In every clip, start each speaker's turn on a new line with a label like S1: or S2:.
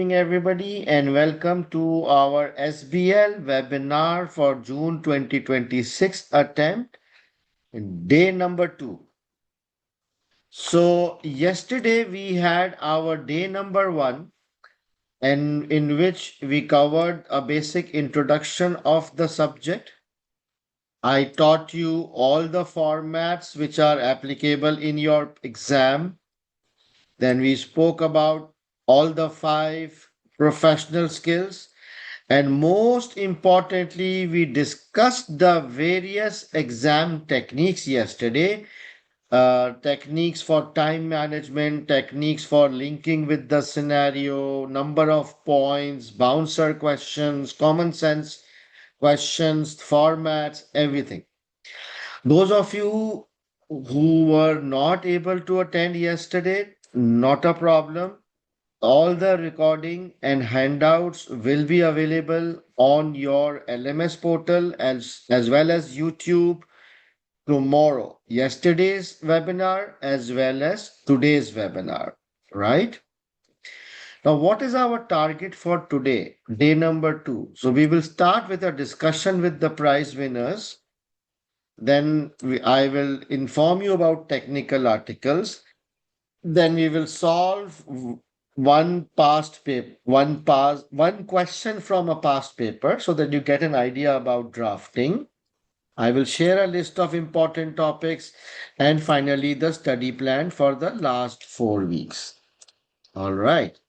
S1: evening, everybody, and welcome to our SBL webinar for June 2026 attempt, day number 2. So, yesterday we had our day number 1, and in which we covered a basic introduction of the subject. I taught you all the formats which are applicable in your exam. Then we spoke about all the 5 professional skills. And most importantly, we discussed the various exam techniques yesterday. Techniques for time management, techniques for linking with the scenario, number of points, bouncer questions, common sense questions, formats, everything. Those of you who were not able to attend yesterday, not a problem. All the recording and handouts will be available on your LMS portal as well as YouTube tomorrow. Yesterday's webinar as well as today's webinar, right? Now, what is our target for today, day number 2? So we will start with a discussion with the prize winners. Then I will inform you about technical articles. Then we will solve one question from a past paper so that you get an idea about drafting. I will share a list of important topics and finally the study plan for the last 4 weeks. All right.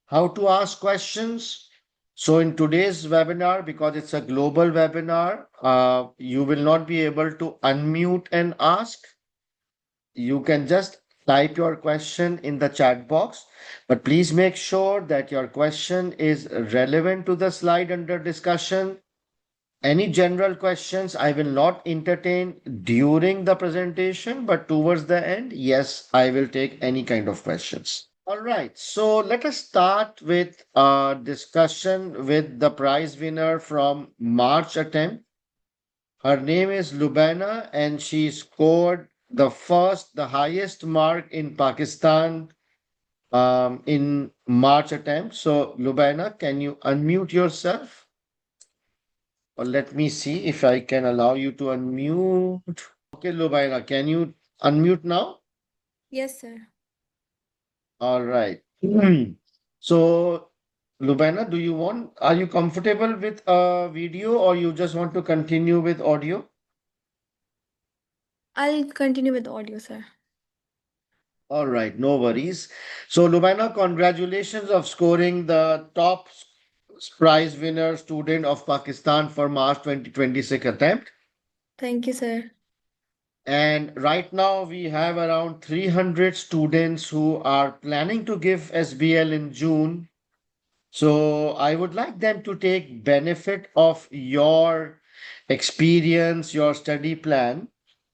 S1: How to ask questions? So in today's webinar, because it's a global webinar, you will not be able to unmute and ask. You can just type your question in the chat box, but please make sure that your question is relevant to the slide under discussion. Any general questions I will not entertain during the presentation, but towards the end, yes, I will take any kind of questions. All right, so let us start with a discussion with the prize winner from March attempt. Her name is Lubana and she scored the highest mark in Pakistan in March attempt. So Lubana, can you unmute yourself? Or let me see if I can allow you to unmute. Okay, Lubana, can you unmute now?
S2: Yes, sir.
S1: All right. So Lubana, are you comfortable with a video or you just want to continue with audio?
S2: I'll continue with audio, sir.
S1: All right, no worries. So, Lubana, congratulations of scoring the top prize winner student of Pakistan for March 2026 attempt.
S2: Thank you, sir.
S1: And right now we have around 300 students who are planning to give SBL in June. So I would like them to take benefit of your experience, your study plan.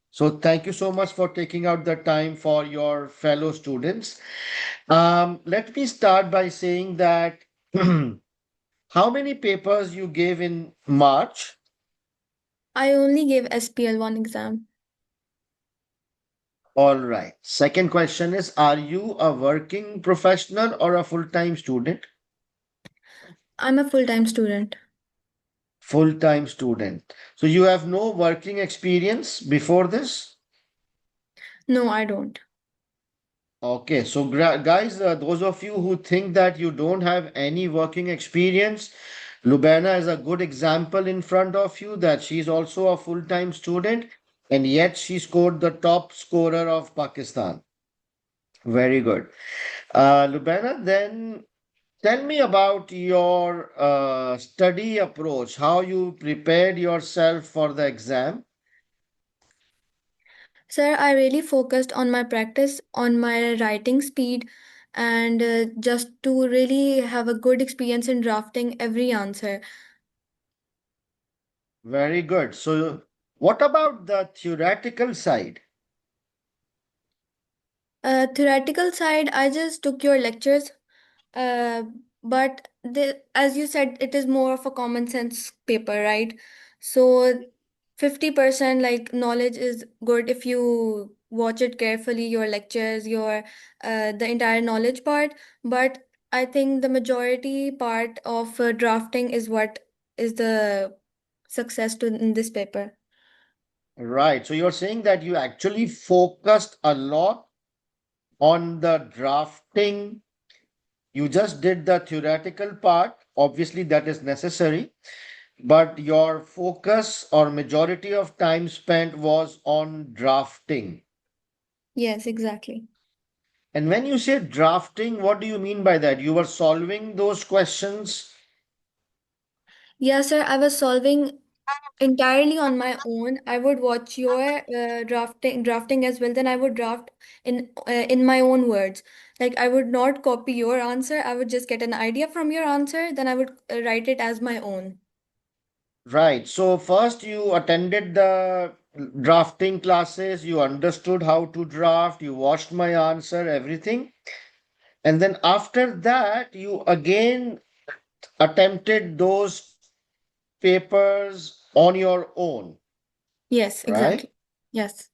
S1: So thank you so much for taking out the time for your fellow students. Let me start by saying that how many papers you gave in March?
S2: I only gave SPL one exam.
S1: All right. Second question is, are you a working professional or a full-time student?
S2: I'm a full-time student.
S1: Full-time student. So you have no working experience before this?
S2: No, I don't.
S1: Okay, so guys, those of you who think that you don't have any working experience, Lubana is a good example in front of you that she's also a full-time student and yet she scored the top scorer of Pakistan. Very good. Lubana, then tell me about your study approach, how you prepared yourself for the exam.
S2: Sir, I really focused on my practice, on my writing speed, and just to really have a good experience in drafting every answer.
S1: Very good. So, what about the theoretical side?
S2: Theoretical side, I just took your lectures, uh, but as you said, it is more of a common sense paper, right? So 50% like knowledge is good if you watch it carefully, your lectures, your the entire knowledge part. But I think the majority part of drafting is what is the success to in this paper.
S1: Right. So you're saying that you actually focused a lot on the drafting. You just did the theoretical part. Obviously, that is necessary, but your focus or majority of time spent was on drafting.
S2: Yes, exactly.
S1: And when you say drafting, what do you mean by that? You were solving those questions.
S2: Yes, sir. I was solving entirely on my own. I would watch your drafting as well. Then I would draft in my own words. Like I would not copy your answer. I would just get an idea from your answer. Then I would write it as my own.
S1: Right. So first you attended the drafting classes, you understood how to draft, you watched my answer, everything. And then after that, you again attempted those papers on your own,
S2: Yes,
S1: right?
S2: exactly. Yes.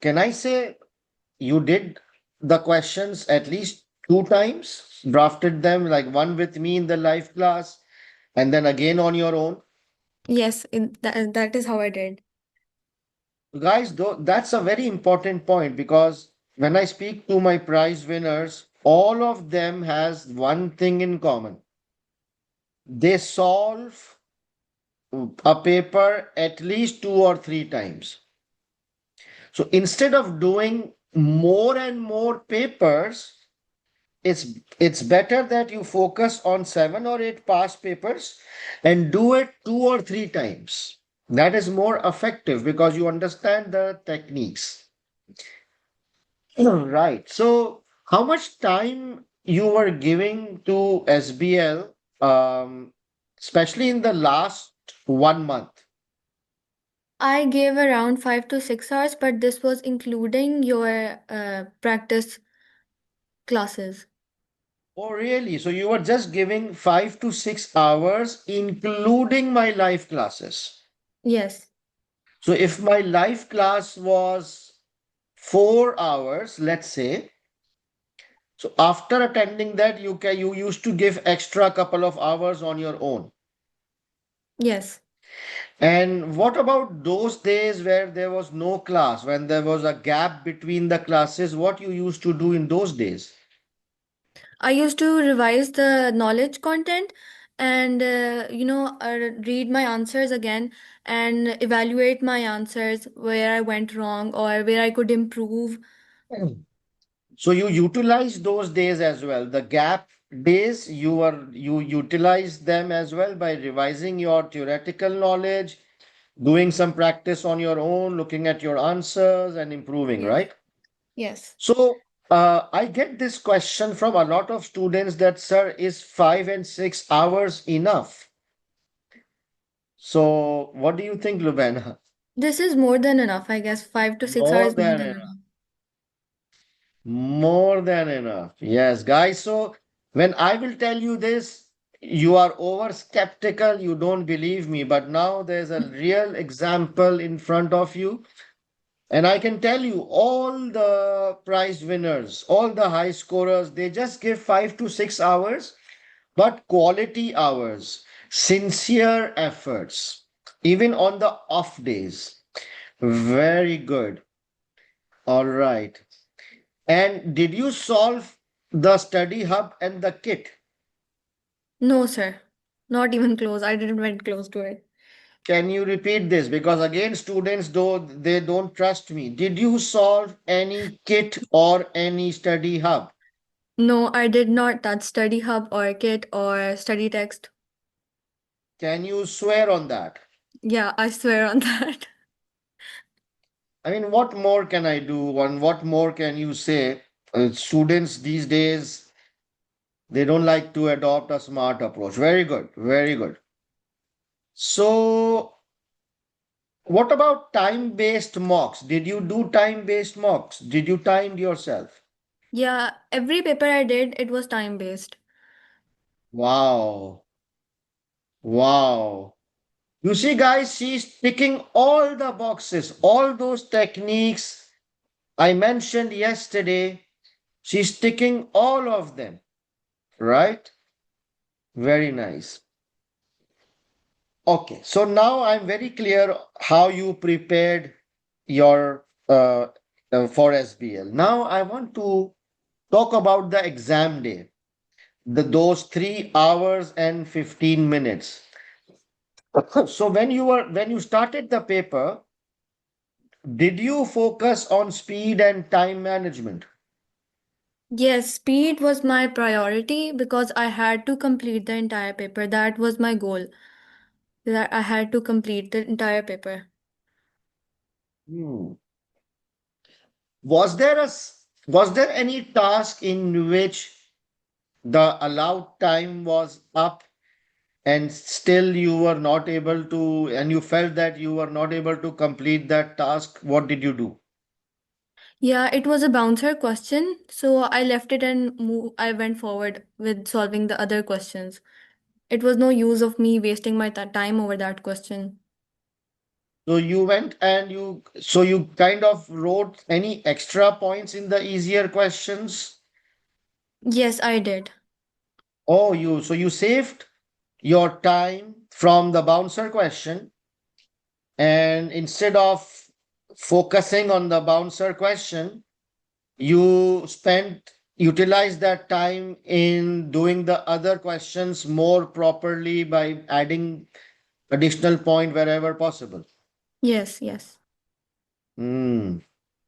S1: Can I say you did the questions at least two times, drafted them like one with me in the live class and then again on your own?
S2: Yes, that is how I did.
S1: Guys, though, that's a very important point because when I speak to my prize winners, all of them has one thing in common. They solve a paper at least two or three times. So instead of doing more and more papers, it's it's better that you focus on seven or eight past papers and do it two or three times. That is more effective because you understand the techniques. Right. So, how much time you were giving to SBL, especially in the last 1 month?
S2: I gave around 5 to 6 hours, but this was including your practice classes.
S1: Oh, really? So you were just giving 5 to 6 hours, including my live classes.
S2: Yes.
S1: So if my live class was 4 hours, let's say, so after attending that, you used to give extra couple of hours on your own.
S2: Yes.
S1: And what about those days where there was no class, when there was a gap between the classes? What you used to do in those days?
S2: I used to revise the knowledge content and read my answers again and evaluate my answers where I went wrong or where I could improve.
S1: Mm. So you utilize those days as well. The gap days, you utilize them as well by revising your theoretical knowledge, doing some practice on your own, looking at your answers and improving,
S2: Yes.
S1: right?
S2: Yes.
S1: So I get this question from a lot of students that, sir, is 5 and 6 hours enough? So, what do you think, Lubena?
S2: This is more than enough, I guess. 5 to 6 hours
S1: More
S2: is more
S1: than
S2: than
S1: enough.
S2: enough.
S1: More than enough. Yes, guys. So, when I will tell you this, you are over skeptical, you don't believe me. But now there's a real example in front of you. And I can tell you, all the prize winners, all the high scorers, they just give 5 to 6 hours, but quality hours, sincere efforts, even on the off days. Very good. All right. And did you solve the study hub and the kit?
S2: No, sir. Not even close. I didn't went close to it.
S1: Can you repeat this? Because again, students, though they don't trust me. Did you solve any kit or any study hub?
S2: No, I did not touch study hub or kit or study text.
S1: Can you swear on that?
S2: Yeah, I swear on that.
S1: I mean, what more can I do? And what more can you say? Students these days, they don't like to adopt a smart approach. Very good, very good. So, what about time-based mocks? Did you do time-based mocks? Did you time yourself?
S2: Yeah, every paper I did, it was time based.
S1: Wow, wow. You see, guys, she's ticking all the boxes, all those techniques I mentioned yesterday. She's ticking all of them, right? Very nice. Okay, so now I'm very clear how you prepared your for SBL. Now I want to talk about the exam day, those 3 hours and 15 minutes. So when you started the paper, did you focus on speed and time management?
S2: Yes, speed was my priority because I had to complete the entire paper. That was my goal, that I had to complete the entire paper.
S1: Hmm. Was there any task in which the allowed time was up and still you were not able to, and you felt that you were not able to complete that task? What did you do?
S2: Yeah, it was a bouncer question, so I left it and I went forward with solving the other questions. It was no use of me wasting my time over that question.
S1: So you went and so you kind of wrote any extra points in the easier questions?
S2: Yes, I did.
S1: Oh, so you saved your time from the bouncer question, and instead of focusing on the bouncer question, you utilize that time in doing the other questions more properly by adding additional point wherever possible.
S2: Yes, yes.
S1: Hmm,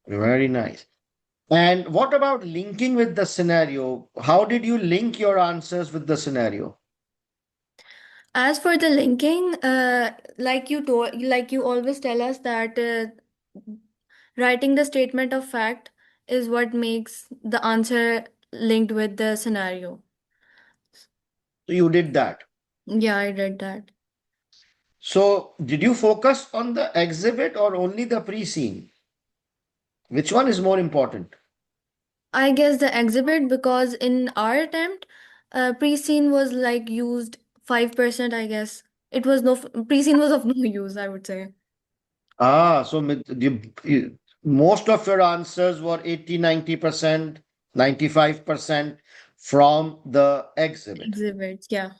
S1: very nice. And what about linking with the scenario? How did you link your answers with the scenario?
S2: As for the linking, like you always tell us that writing the statement of fact is what makes the answer linked with the scenario.
S1: So you did that.
S2: Yeah, I did that.
S1: So did you focus on the exhibit or only the pre-scene? Which one is more important?
S2: I guess the exhibit, because in our attempt, pre-scene was like used 5%, I guess. It was no, pre-scene was of no use, I would say.
S1: Ah, so most of your answers were 80, 90%, 95% from the exhibit.
S2: Exhibits, yeah.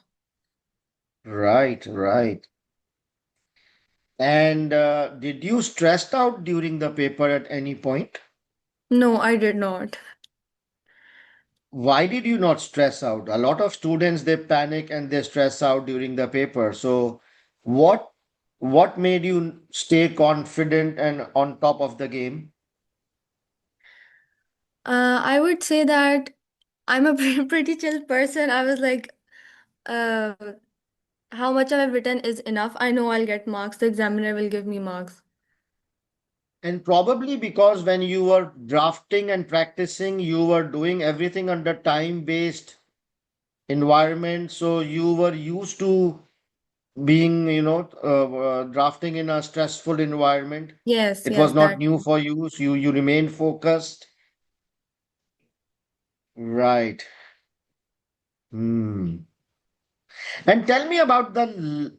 S1: Right, right. And did you stressed out during the paper at any point?
S2: No, I did not.
S1: Why did you not stress out? A lot of students they panic and they stress out during the paper. So what what made you stay confident and on top of the game?
S2: I would say that I'm a pretty chill person. I was like, uh, how much I've written is enough. I know I'll get marks. The examiner will give me marks.
S1: And probably because when you were drafting and practicing, you were doing everything under time-based environment. So you were used to being, drafting in a stressful environment.
S2: Yes,
S1: It was
S2: yes,
S1: not
S2: that.
S1: new for you. So you remained focused. Right. Hmm. And tell me about the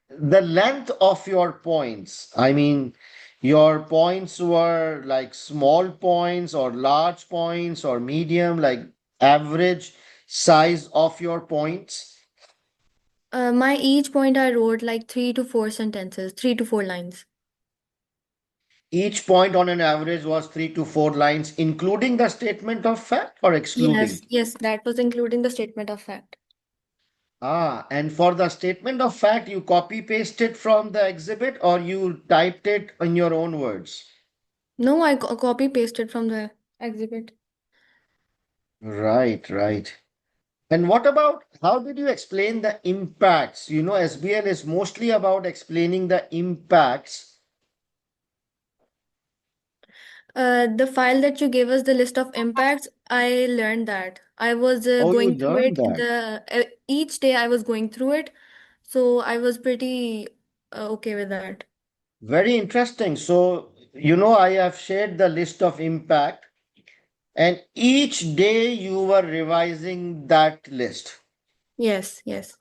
S1: length of your points. I mean, your points were like small points or large points or medium, like average size of your points.
S2: My each point I wrote like 3 to 4 sentences, 3 to 4 lines.
S1: Each point on an average was 3 to 4 lines, including the statement of fact or
S2: Yes,
S1: excluding.
S2: yes, that was including the statement of fact.
S1: Ah, and for the statement of fact, you copy pasted from the exhibit or you typed it in your own words.
S2: No, I copy pasted from the exhibit.
S1: Right, right. And what about how did you explain the impacts? You know, SBL is mostly about explaining the impacts.
S2: The file that you gave us, the list of impacts, I learned that. I was
S1: Oh, you
S2: going through
S1: learned
S2: it
S1: that.
S2: each day I was going through it, so I was pretty okay with that.
S1: Very interesting. So, I have shared the list of impact, and each day you were revising that list.
S2: Yes, yes.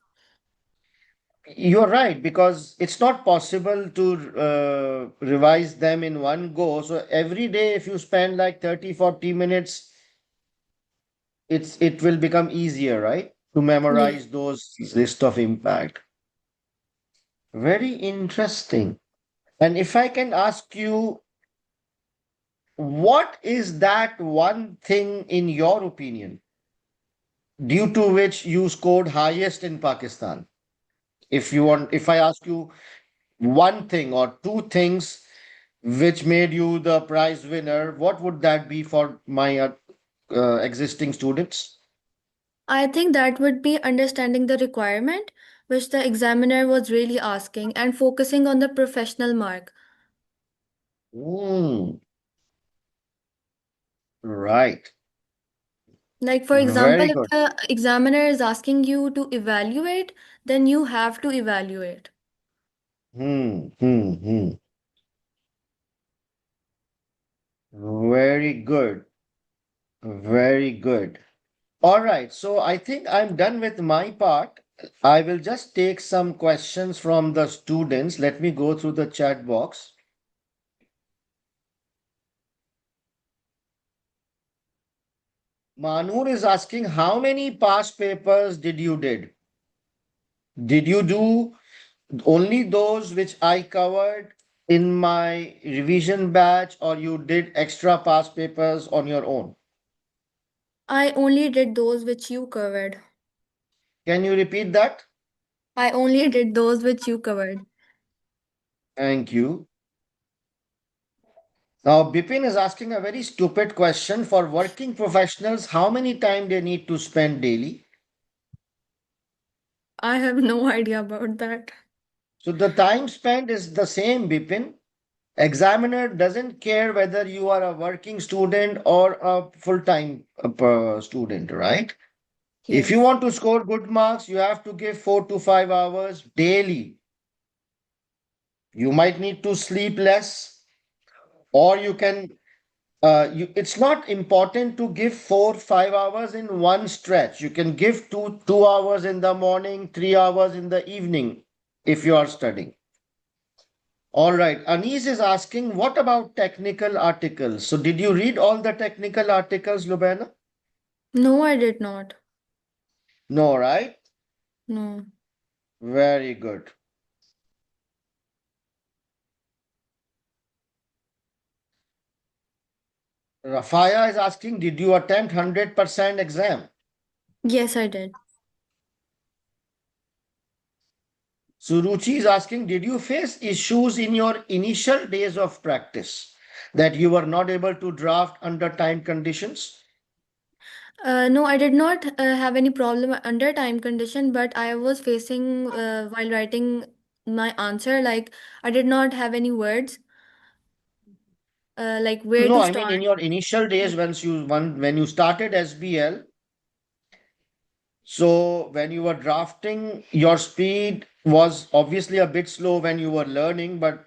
S1: You're right, because it's not possible to revise them in one go. So every day, if you spend like 30, 40 minutes it will become easier, right? To
S2: Yes.
S1: memorize those list of impact. Very interesting. And if I can ask you, what is that one thing in your opinion due to which you scored highest in Pakistan? If you want, if I ask you one thing or two things which made you the prize winner, what would that be for my existing students?
S2: I think that would be understanding the requirement which the examiner was really asking and focusing on the professional mark.
S1: Hmm, right.
S2: Like, for example,
S1: Very
S2: if
S1: good.
S2: the examiner is asking you to evaluate, then you have to evaluate.
S1: Hmm. Very good. Very good. All right. So I think I'm done with my part. I will just take some questions from the students. Let me go through the chat box. Manur is asking, how many past papers did you did? Did you do only those which I covered in my revision batch, or you did extra past papers on your own?
S2: I only did those which you covered.
S1: Can you repeat that?
S2: I only did those which you covered.
S1: Thank you. Now, Bipin is asking a very stupid question. For working professionals, how many time they need to spend daily?
S2: I have no idea about that.
S1: So the time spent is the same, Bipin. Examiner doesn't care whether you are a working student or a full-time student, right? If you
S2: Yes.
S1: want to score good marks, you have to give 4 to 5 hours daily. You might need to sleep less, or you can. It's not important to give 4 5 hours in one stretch. You can give 2 hours in the morning, 3 hours in the evening if you are studying. All right. Anis is asking, what about technical articles? So, did you read all the technical articles, Lubena?
S2: No, I did not.
S1: No, right?
S2: No.
S1: Very good. Rafaya is asking, did you attempt 100% exam?
S2: Yes, I did.
S1: Suruchi is asking, did you face issues in your initial days of practice that you were not able to draft under time conditions?
S2: No, I did not have any problem under time condition, but I was facing while writing my answer, like I did not have any words, like where
S1: No,
S2: to
S1: I mean
S2: start.
S1: in your initial days when you started SBL, so when you were drafting, your speed was obviously a bit slow when you were learning, but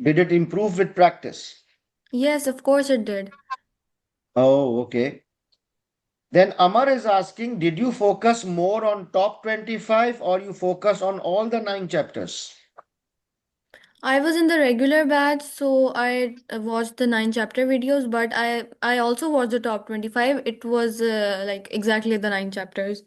S1: did it improve with practice?
S2: Yes, of course it did.
S1: Oh, okay. Then Amar is asking, did you focus more on top 25 or you focus on all the 9 chapters?
S2: I was in the regular batch, so I watched the 9 chapter videos, but I also watched the top 25. It was like exactly the 9 chapters.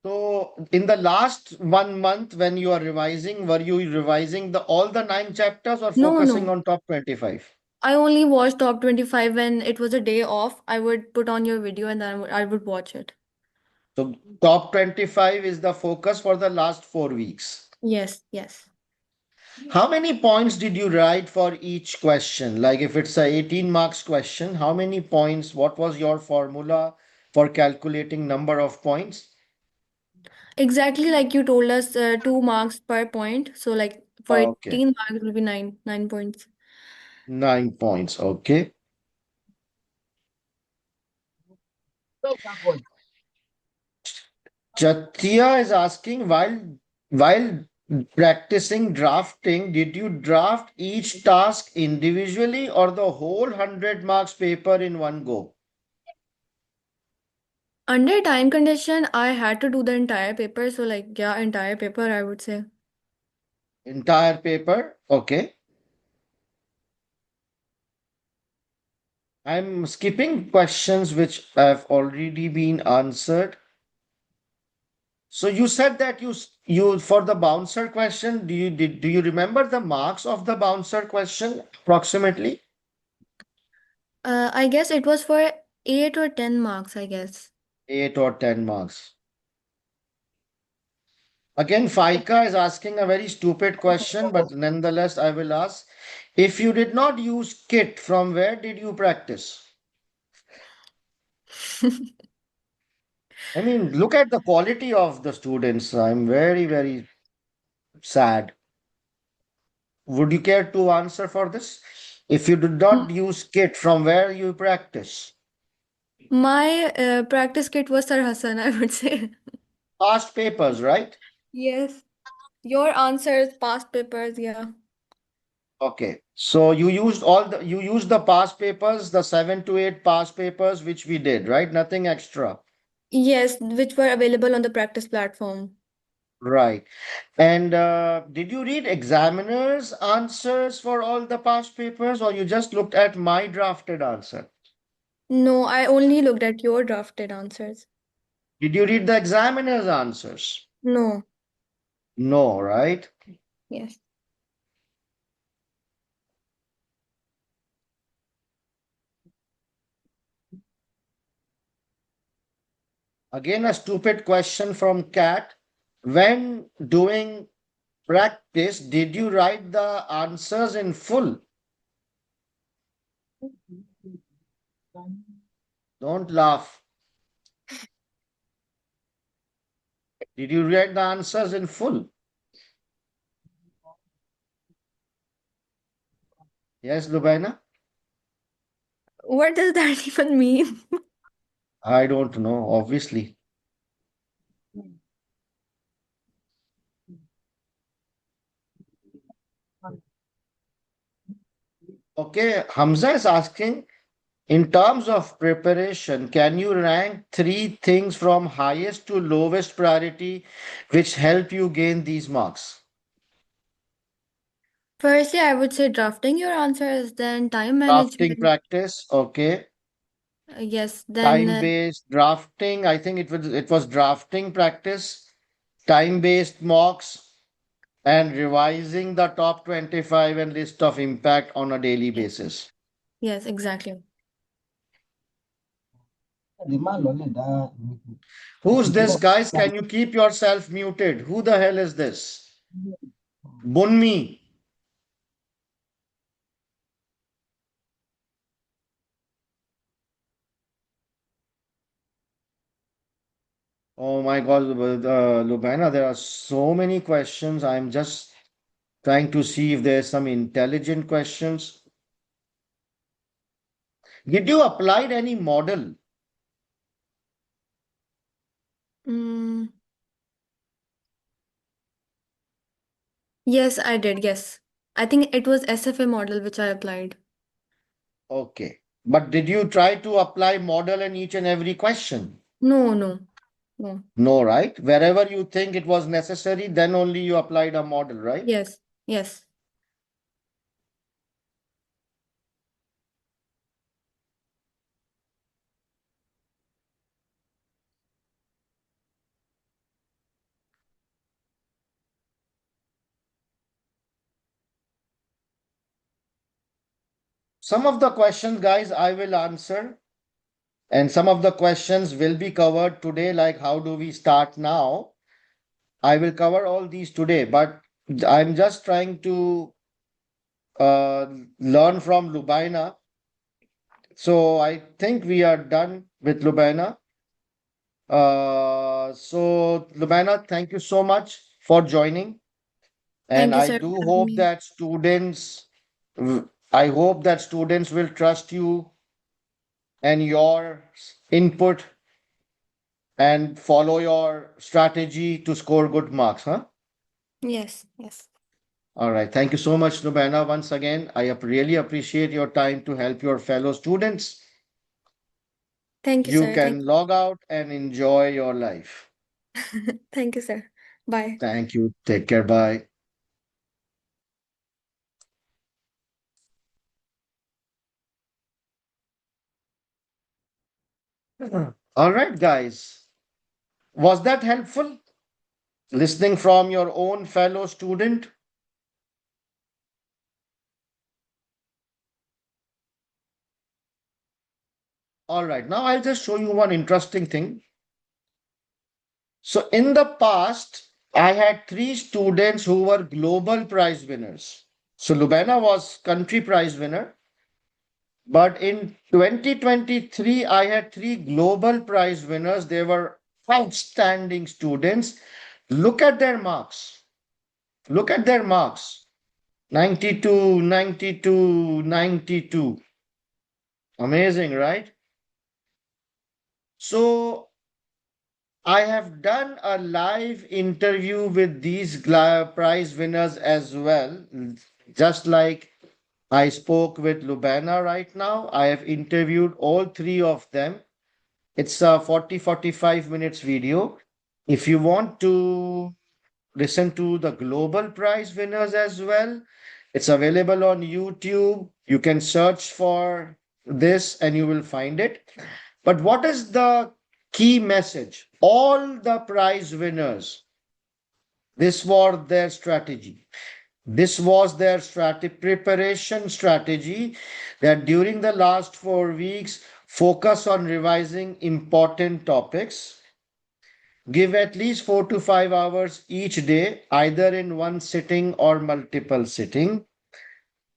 S1: So in the last 1 month when you are revising, were you revising the all the 9 chapters or
S2: No,
S1: focusing
S2: no.
S1: on top 25?
S2: I only watched top 25 when it was a day off. I would put on your video and then I would watch it.
S1: So top 25 is the focus for the last 4 weeks.
S2: Yes, yes.
S1: How many points did you write for each question? Like if it's a 18 marks question, how many points? What was your formula for calculating number of points?
S2: Exactly like you told us, 2 marks per point. So like for
S1: Okay,
S2: 18 marks it will be nine points.
S1: 9 points. Okay. Chatia is asking, while practicing drafting, did you draft each task individually or the whole 100 marks paper in one go?
S2: Under time condition, I had to do the entire paper. So like yeah, entire paper I would say.
S1: Entire paper. Okay. I'm skipping questions which have already been answered. So you said that you for the bouncer question, do you remember the marks of the bouncer question approximately?
S2: I guess it was for 8 or 10 marks, I guess.
S1: 8 or 10 marks. Again, FICA is asking a very stupid question, but nonetheless, I will ask. If you did not use kit, from where did you practice? I mean, look at the quality of the students. I'm very, very sad. Would you care to answer for this? If you did not
S2: M-
S1: use kit, from where you practice?
S2: My practice kit was Sir Hasan, I would say.
S1: Past papers, right?
S2: Yes. Your answers, past papers, yeah.
S1: Okay. So you used the past papers, the 7 to 8 past papers, which we did, right? Nothing extra.
S2: Yes, which were available on the practice platform.
S1: Right. And did you read examiners' answers for all the past papers, or you just looked at my drafted answer?
S2: No, I only looked at your drafted answers.
S1: Did you read the examiners' answers?
S2: No.
S1: No, right?
S2: Yes.
S1: Again, a stupid question from Cat. When doing practice, did you write the answers in full? Don't laugh. Did you write the answers in full? Yes, Lubaina?
S2: What does that even mean?
S1: I don't know, obviously. Okay, Hamza is asking, in terms of preparation, can you rank 3 things from highest to lowest priority which help you gain these marks?
S2: Firstly, I would say drafting your answers, then time
S1: Drafting
S2: management.
S1: practice, okay.
S2: Yes, then
S1: Time-based drafting, I think it was drafting practice, time-based mocks, and revising the top 25 and list of impact on a daily
S2: yes,
S1: basis.
S2: yes, exactly.
S1: Who's this, guys? Can you keep yourself muted? Who the hell is this? Bunmi. Oh my God, Lubana, there are so many questions. I'm just trying to see if there's some intelligent questions. Did you apply any model?
S2: Mm, yes, I did. Yes. I think it was SFA model which I applied.
S1: Okay. But did you try to apply model in each and every question?
S2: No, no, no.
S1: No, right? Wherever you think it was necessary, then only you applied a model, right?
S2: Yes, yes.
S1: Some of the questions, guys, I will answer, and some of the questions will be covered today, like how do we start now? I will cover all these today, but I'm just trying to uh, learn from Lubaina. So I think we are done with Lubaina. So Lubaina, thank you so much for joining. And
S2: Thank you,
S1: I
S2: sir, for
S1: do
S2: having
S1: hope
S2: me.
S1: that I hope that students will trust you and your input and follow your strategy to score good marks, huh?
S2: Yes, yes.
S1: All right. Thank you so much, Nubana. Once again, I really appreciate your time to help your fellow students.
S2: Thank you,
S1: You
S2: sir. Thank
S1: can log out and enjoy your life.
S2: Thank you, sir. Bye.
S1: Thank you. Take care. Bye. All right, guys. Was that helpful? Listening from your own fellow student? All right, now I'll just show you one interesting thing. So, in the past, I had three students who were global prize winners. So, Lubena was country prize winner. But in 2023, I had three global prize winners. They were outstanding students. Look at their marks. Look at their marks. 92, 92, 92. Amazing, right? So I have done a live interview with these prize winners as well. Just like I spoke with Lubana right now, I have interviewed all three of them. It's a 45 minutes video. If you want to listen to the global prize winners as well, it's available on YouTube. You can search for this and you will find it. But what is the key message? All the prize winners, this was their strategy. This was their preparation strategy that during the last 4 weeks, focus on revising important topics. Give at least 4 to 5 hours each day, either in one sitting or multiple sitting.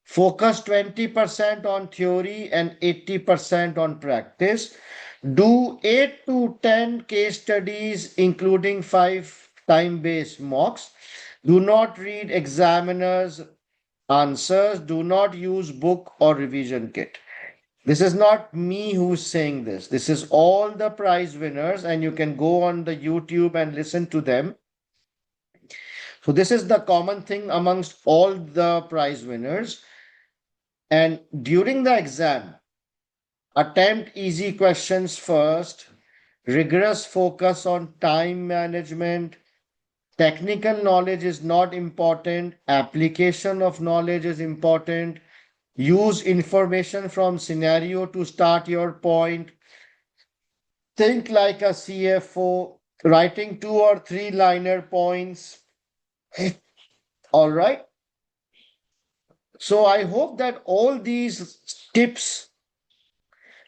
S1: Focus 20% on theory and 80% on practice. Do 8 to 10 case studies, including 5 time-based mocks. Do not read examiners' answers. Do not use book or revision kit. This is not me who's saying this. This is all the prize winners, and you can go on the YouTube and listen to them. So this is the common thing amongst all the prize winners. And during the exam, attempt easy questions first, rigorous focus on time management. Technical knowledge is not important, application of knowledge is important. Use information from scenario to start your point. Think like a CFO, writing 2 or 3 liner points. All right. So I hope that all these tips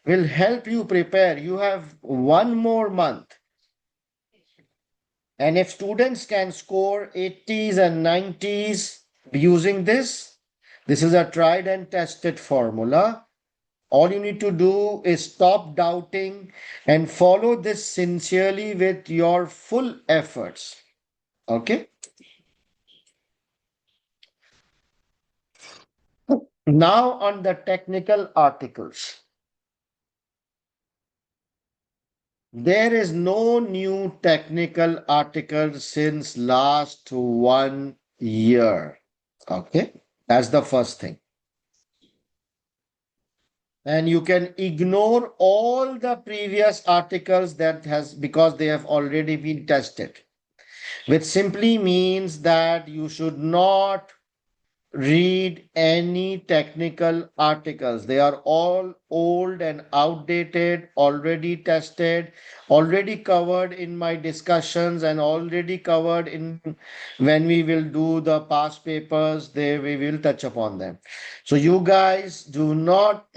S1: will help you prepare. You have one more month. And if students can score 80s and 90s using this, this is a tried and tested formula. All you need to do is stop doubting and follow this sincerely with your full efforts. Okay. Now on the technical articles. There is no new technical article since last 1 year. Okay. That's the first thing. And you can ignore all the previous articles that has because they have already been tested, which simply means that you should not read any technical articles. They are all old and outdated, already tested, already covered in my discussions, and already covered in when we will do the past papers. They we will touch upon them. So you guys do not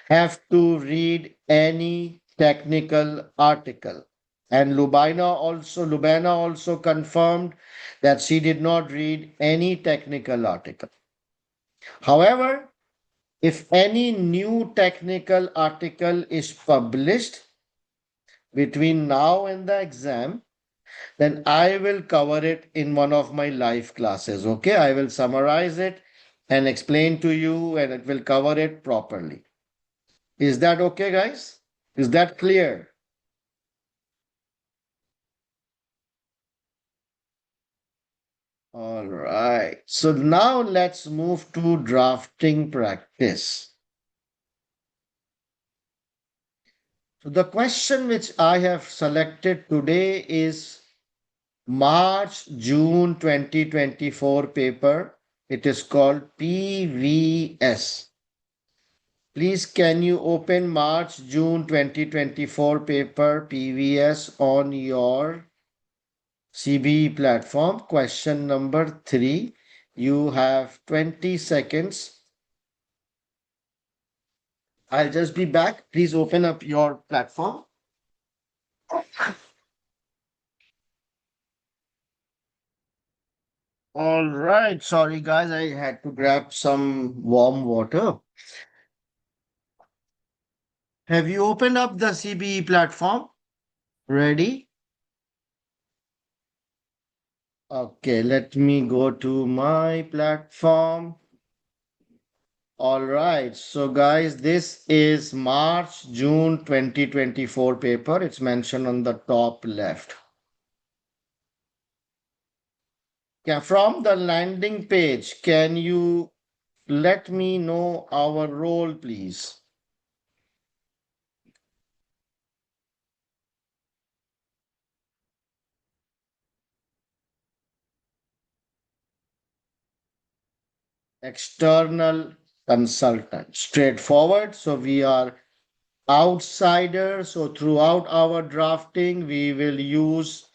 S1: have to read any technical article. And Lubana also confirmed that she did not read any technical article. However, if any new technical article is published between now and the exam, then I will cover it in one of my live classes. Okay, I will summarize it and explain to you, and it will cover it properly. Is that okay, guys? Is that clear? All right. So now let's move to drafting practice. So the question which I have selected today is March-June 2024 paper. It is called PVS. Please, can you open March June 2024 paper PVS on your CBE platform? Question number 3. You have 20 seconds. I'll just be back. Please open up your platform. All right. Sorry, guys. I had to grab some warm water. Have you opened up the CBE platform? Ready? Okay, let me go to my platform. All right. So, guys, this is March, June 2024 paper. It's mentioned on the top left. Yeah, from the landing page, can you let me know our role, please? External consultant. Straightforward. So we are outsiders. So throughout our drafting, we will use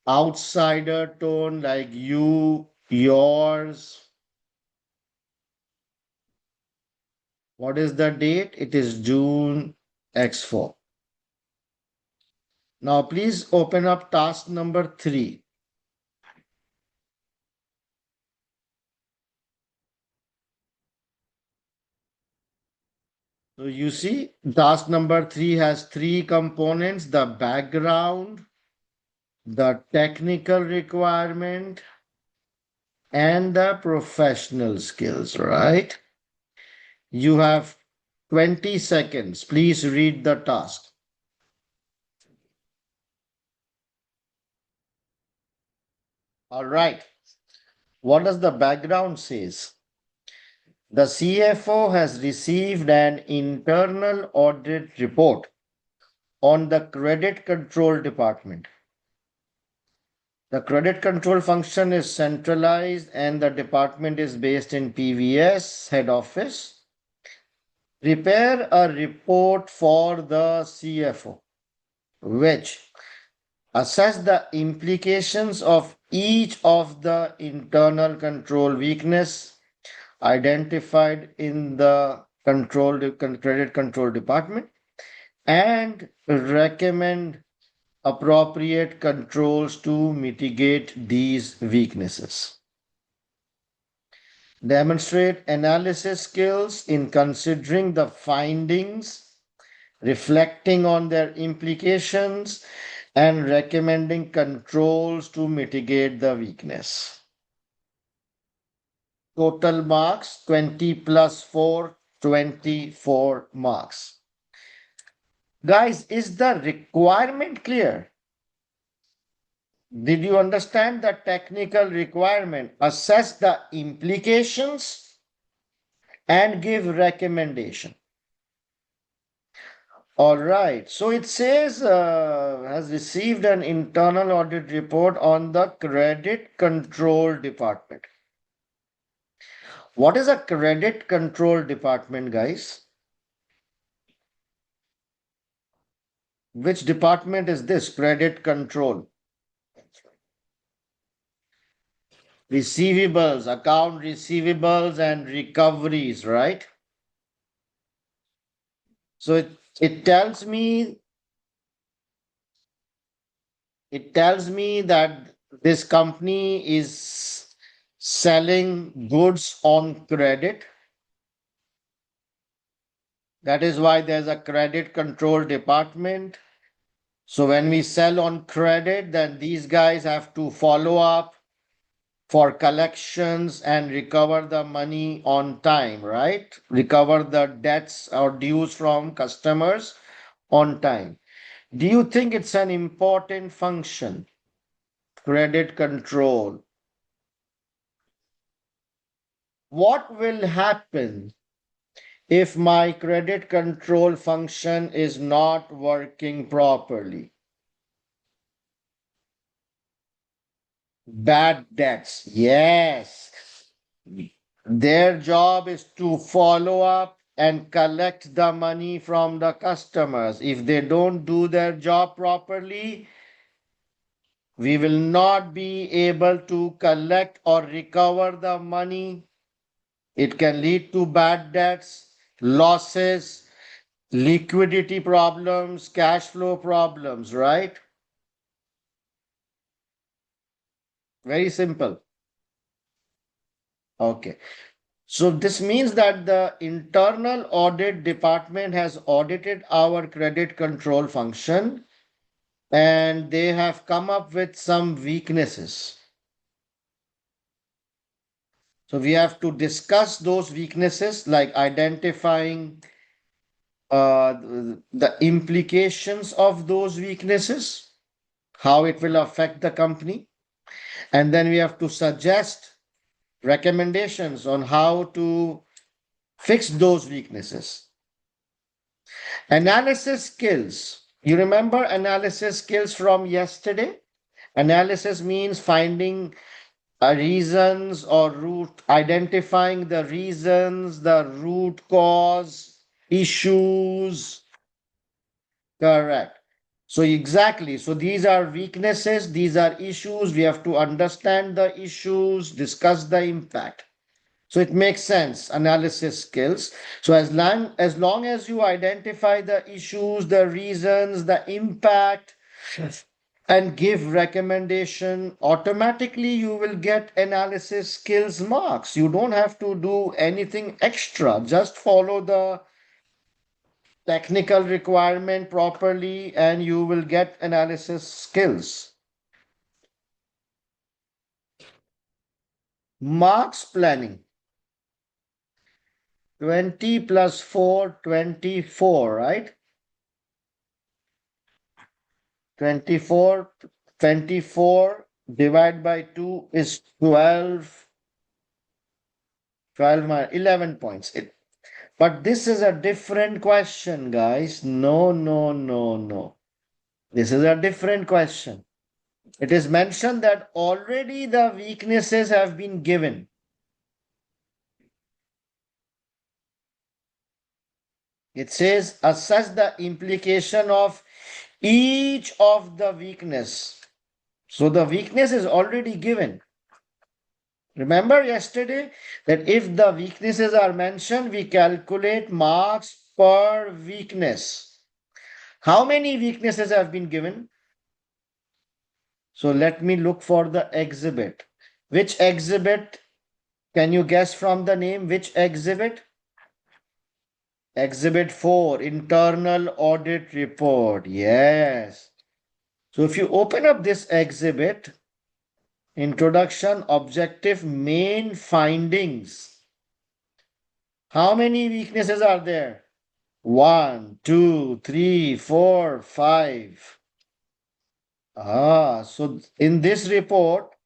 S1: outsider tone like you, yours. What is the date? It is June X4. Now please open up task number 3. So you see, task number 3 has 3 components: the background, the technical requirement, and the professional skills, right? You have 20 seconds. Please read the task. All right. What does the background says? The CFO has received an internal audit report on the credit control department. The credit control function is centralized and the department is based in PVS head office. Prepare a report for the CFO, which assess the implications of each of the internal control weakness identified in the credit control department and recommend appropriate controls to mitigate these weaknesses. Demonstrate analysis skills in considering the findings, reflecting on their implications, and recommending controls to mitigate the weakness. Total marks 20 plus 4, 24 marks. Guys, is the requirement clear? Did you understand the technical requirement? Assess the implications and give recommendation. All right. So it says has received an internal audit report on the credit control department. What is a credit control department, guys? Which department is this? Credit control. Receivables, account receivables and recoveries, right? So it tells me that this company is selling goods on credit. That is why there's a credit control department. So when we sell on credit, then these guys have to follow up for collections and recover the money on time, right? Recover the debts or dues from customers on time. Do you think it's an important function? Credit control. What will happen if my credit control function is not working properly? Bad debts. Yes. Their job is to follow up and collect the money from the customers. If they don't do their job properly, we will not be able to collect or recover the money. It can lead to bad debts, losses, liquidity problems, cash flow problems, right? Very simple. Okay. So this means that the internal audit department has audited our credit control function and they have come up with some weaknesses. So we have to discuss those weaknesses, like identifying the implications of those weaknesses, how it will affect the company, and then we have to suggest recommendations on how to fix those weaknesses. Analysis skills. You remember analysis skills from yesterday? Analysis means finding reasons or root, identifying the reasons, the root cause, issues. Correct. So exactly. So these are weaknesses, these are issues. We have to understand the issues, discuss the impact. So it makes sense, analysis skills. So as long as you identify the issues, the reasons, the impact, and give recommendation, automatically you will get analysis skills marks. You don't have to do anything extra. Just follow the technical requirement properly and you will get analysis skills. Marks planning. 20 plus 4, 24, right? 24, 24 divided by 2 is 12. 12 minus 11 points. But this is a different question, guys. No, no, no, no. This is a different question. It is mentioned that already the weaknesses have been given. It says assess the implication of each of the weakness. So the weakness is already given. Remember yesterday that if the weaknesses are mentioned, we calculate marks per weakness. How many weaknesses have been given? So let me look for the exhibit. Which exhibit? Can you guess from the name? Which exhibit? Exhibit 4, Internal Audit Report. Yes. So if you open up this exhibit, introduction, objective, main findings. How many weaknesses are there? 1, 2, 3, 4, 5. So in this report,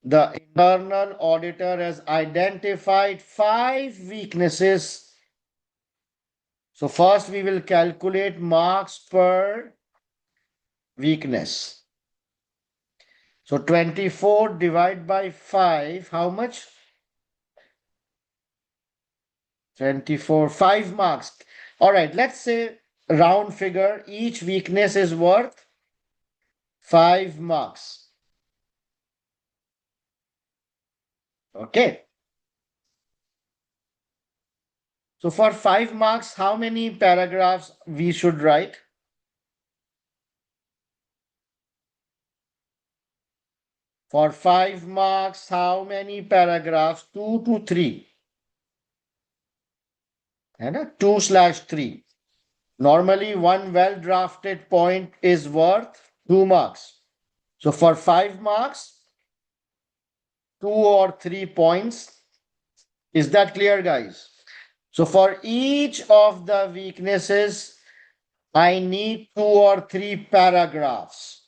S1: the internal auditor has identified 5 weaknesses. So first we will calculate marks per weakness. So 24 divided by 5, how much? 24, 5 marks. All right, let's say round figure, each weakness is worth 5 marks. Okay. So for 5 marks, how many paragraphs we should write? For 5 marks, how many paragraphs? 2 to 3. And 2/3. Normally, one well-drafted point is worth 2 marks. So for 5 marks, 2 or 3 points. Is that clear, guys? So for each of the weaknesses, I need 2 or 3 paragraphs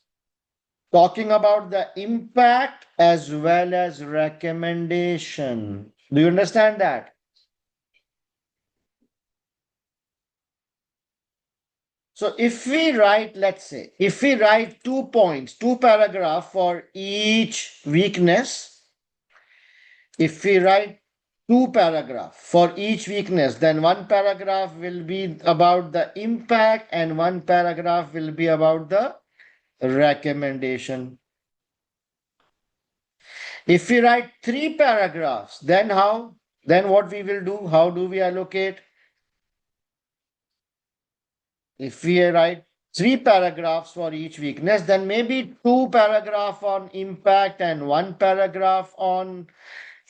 S1: talking about the impact as well as recommendation. Do you understand that? So if we write, let's say, if we write 2 points, 2 paragraphs for each weakness, if we write two paragraphs for each weakness. Then one paragraph will be about the impact and one paragraph will be about the recommendation. If we write three paragraphs, then how? Then what we will do? How do we allocate? If we write three paragraphs for each weakness, then maybe two paragraph on impact and one paragraph on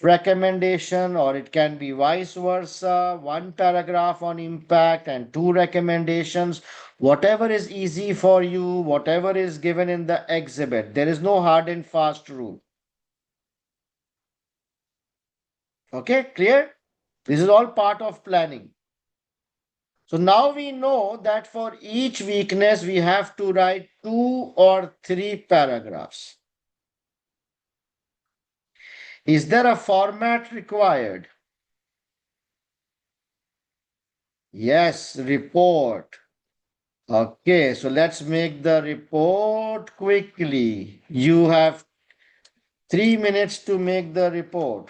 S1: recommendation, or it can be vice versa, one paragraph on impact and two recommendations. Whatever is easy for you, whatever is given in the exhibit. There is no hard and fast rule. Okay, clear? This is all part of planning. So now we know that for each weakness, we have to write two or three paragraphs. Is there a format required? Yes, report. Okay, so let's make the report quickly. You have 3 minutes to make the report.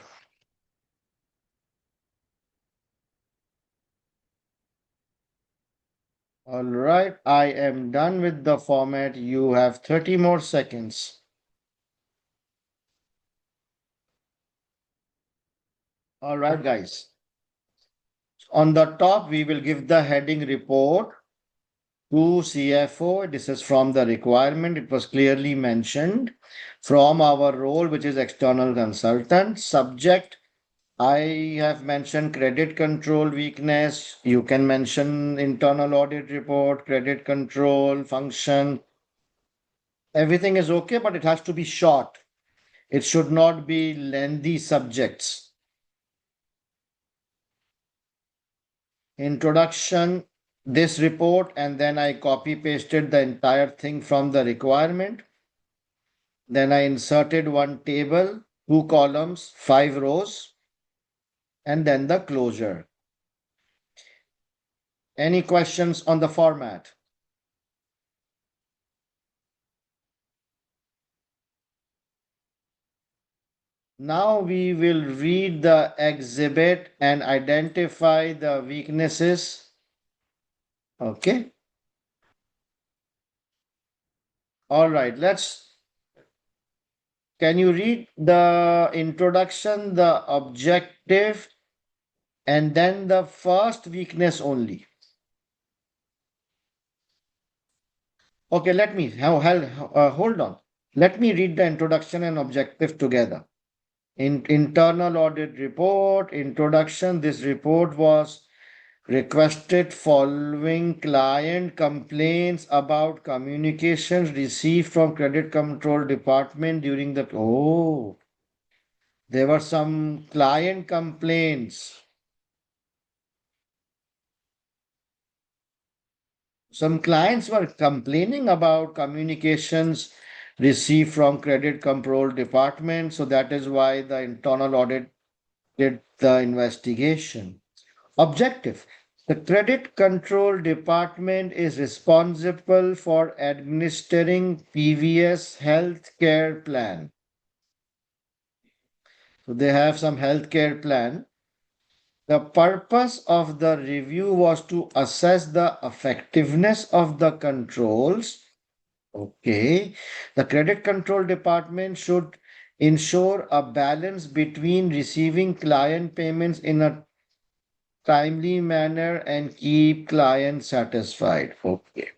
S1: All right, I am done with the format. You have 30 more seconds. All right, guys. On the top, we will give the heading report to CFO. This is from the requirement. It was clearly mentioned from our role, which is external consultant. Subject, I have mentioned credit control weakness. You can mention internal audit report, credit control function. Everything is okay, but it has to be short. It should not be lengthy subjects. Introduction, this report, and then I copy pasted the entire thing from the requirement. Then I inserted one table, two columns, 5 rows, and then the closure. Any questions on the format? Now we will read the exhibit and identify the weaknesses. Okay. All right. Can you read the introduction, the objective, and then the first weakness only? Okay, hold on. Let me read the introduction and objective together. Internal audit report, introduction. This report was requested following client complaints about communications received from credit control department during the there were some client complaints. Some clients were complaining about communications received from credit control department, so that is why the internal audit did the investigation. Objective. The credit control department is responsible for administering PVS healthcare plan. So they have some healthcare plan. The purpose of the review was to assess the effectiveness of the controls. Okay. The credit control department should ensure a balance between receiving client payments in a timely manner and keep client satisfied. Okay.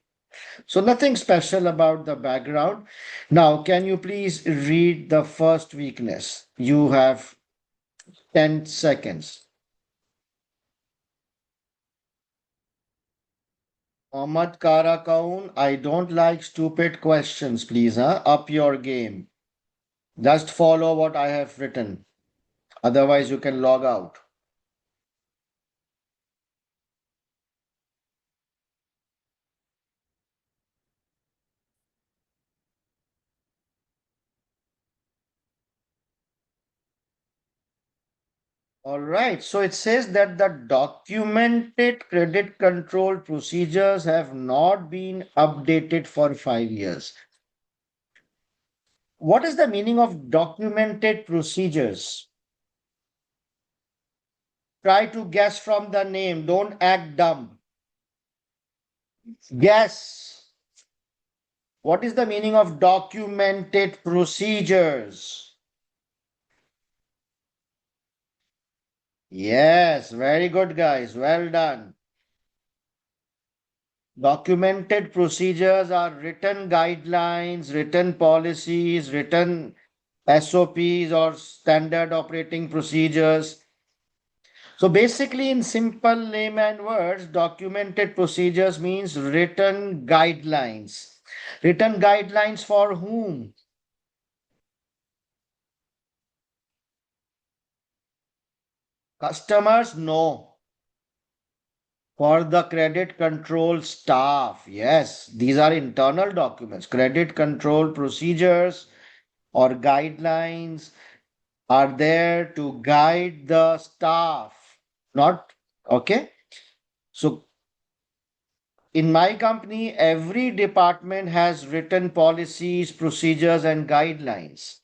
S1: So nothing special about the background. Now, can you please read the first weakness? You have 10 seconds. Ahmad Karakaun, I don't like stupid questions, please. Huh? Up your game. Just follow what I have written. Otherwise, you can log out. All right. So it says that the documented credit control procedures have not been updated for 5 years. What is the meaning of documented procedures? Try to guess from the name. Don't act dumb. Guess. What is the meaning of documented procedures? Yes, very good, guys. Well done. Documented procedures are written guidelines, written policies, written SOPs or standard operating procedures. So basically, in simple layman words, documented procedures means written guidelines. Written guidelines for whom? Customers? No. For the credit control staff. Yes, these are internal documents. Credit control procedures or guidelines are there to guide the staff. Not okay. So in my company, every department has written policies, procedures, and guidelines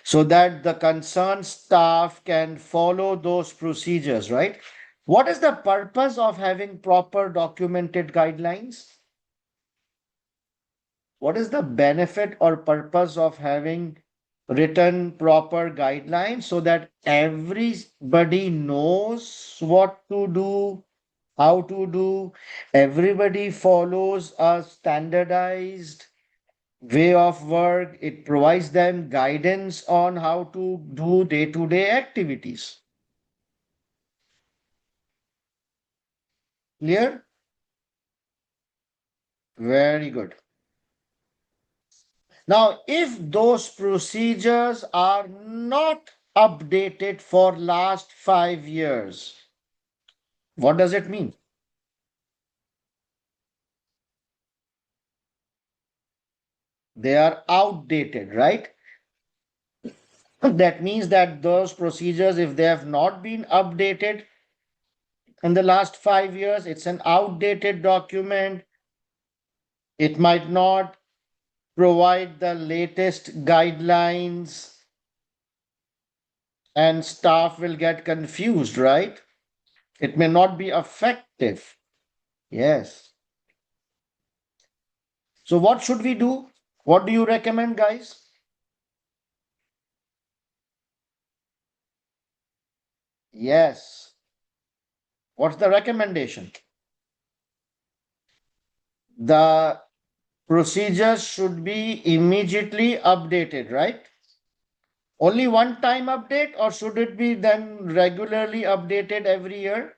S1: so that the concerned staff can follow those procedures, right? What is the purpose of having proper documented guidelines? What is the benefit or purpose of having written proper guidelines so that everybody knows what to do, how to do, everybody follows a standardized way of work. It provides them guidance on how to do day-to-day activities. Clear? Very good. Now, if those procedures are not updated for last 5 years, what does it mean? They are outdated, right? That means that those procedures, if they have not been updated in the last 5 years, it's an outdated document. It might not provide the latest guidelines and staff will get confused, right? It may not be effective. Yes. So, what should we do? What do you recommend, guys? Yes. What's the recommendation? The procedures should be immediately updated, right? Only one time update, or should it be then regularly updated every year?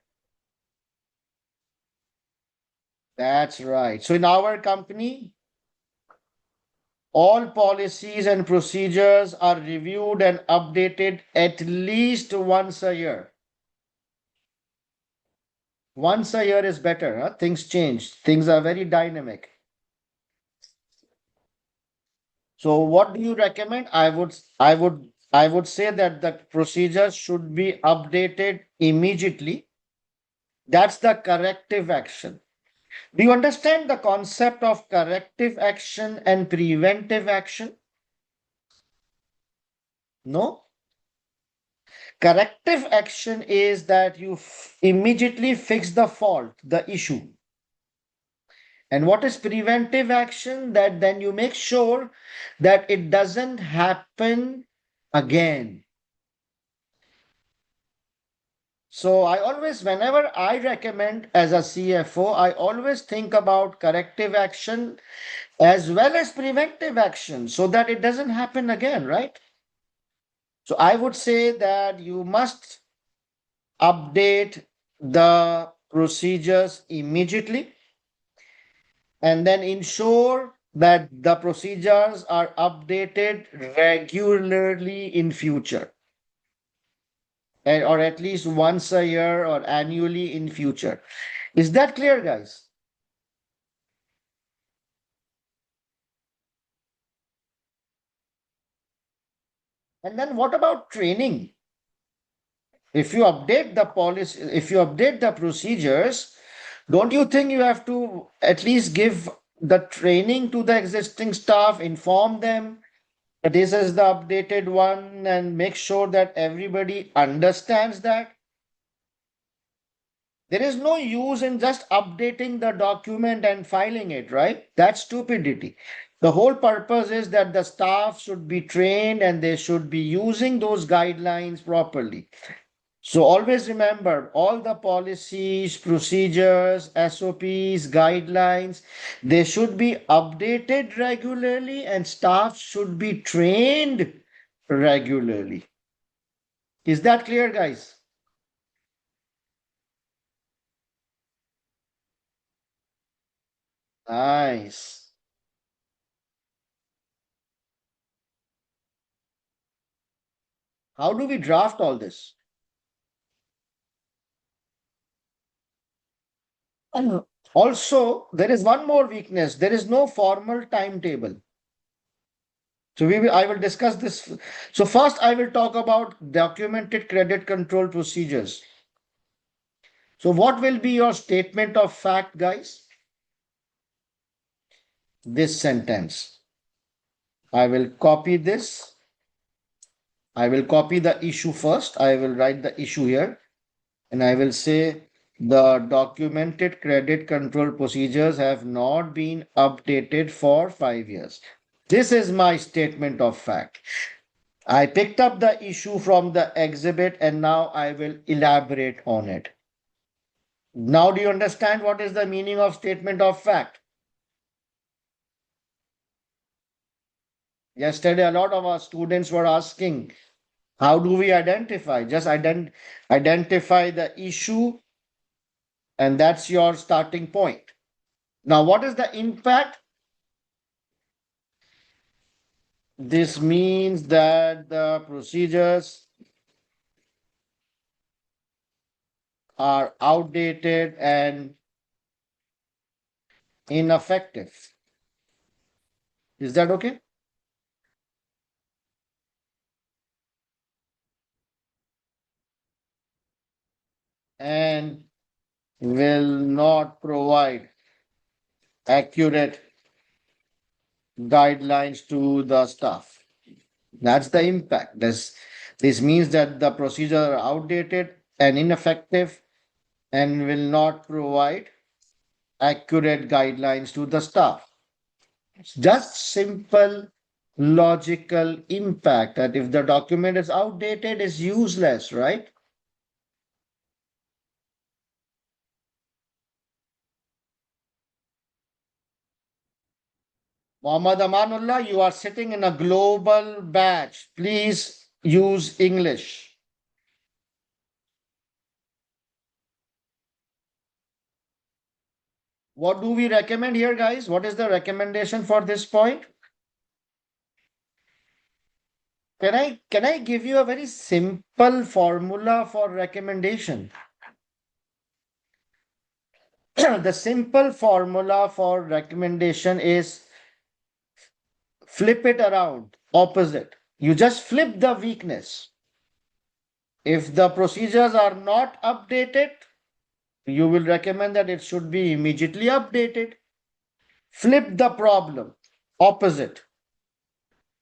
S1: That's right. So, in our company, all policies and procedures are reviewed and updated at least once a year. Once a year is better, huh? Things change. Things are very dynamic. So what do you recommend? I would say that the procedures should be updated immediately. That's the corrective action. Do you understand the concept of corrective action and preventive action? No? Corrective action is that you immediately fix the fault, the issue. And what is preventive action? That then you make sure that it doesn't happen again. So I always, whenever I recommend as a CFO, I always think about corrective action as well as preventive action so that it doesn't happen again, right? So I would say that you must update the procedures immediately and then ensure that the procedures are updated regularly in future or at least once a year or annually in future. Is that clear, guys? And then what about training? If you update the policy, if you update the procedures, don't you think you have to at least give the training to the existing staff, inform them that this is the updated one, and make sure that everybody understands that? There is no use in just updating the document and filing it, right? That's stupidity. The whole purpose is that the staff should be trained and they should be using those guidelines properly. So always remember all the policies, procedures, SOPs, guidelines, they should be updated regularly and staff should be trained regularly. Is that clear, guys? Nice. How do we draft all this? Also, there is one more weakness. There is no formal timetable. So I will discuss this. So first I will talk about documented credit control procedures. So what will be your statement of fact, guys? This sentence. I will copy this. I will copy the issue first. I will write the issue here and I will say the documented credit control procedures have not been updated for 5 years. This is my statement of fact. I picked up the issue from the exhibit and now I will elaborate on it. Now, do you understand what is the meaning of statement of fact? Yesterday, a lot of our students were asking, how do we identify? Just identify the issue, and that's your starting point. Now, what is the impact? This means that the procedures are outdated and ineffective. Is that okay? And will not provide accurate guidelines to the staff. That's the impact. This means that the procedures are outdated and ineffective and will not provide accurate guidelines to the staff. It's just simple logical impact that if the document is outdated, it's useless, right? Muhammad Amanullah, you are sitting in a global batch. Please use English. What do we recommend here, guys? What is the recommendation for this point? Can I give you a very simple formula for recommendation? The simple formula for recommendation is flip it around, opposite. You just flip the weakness. If the procedures are not updated, you will recommend that it should be immediately updated. Flip the problem, opposite.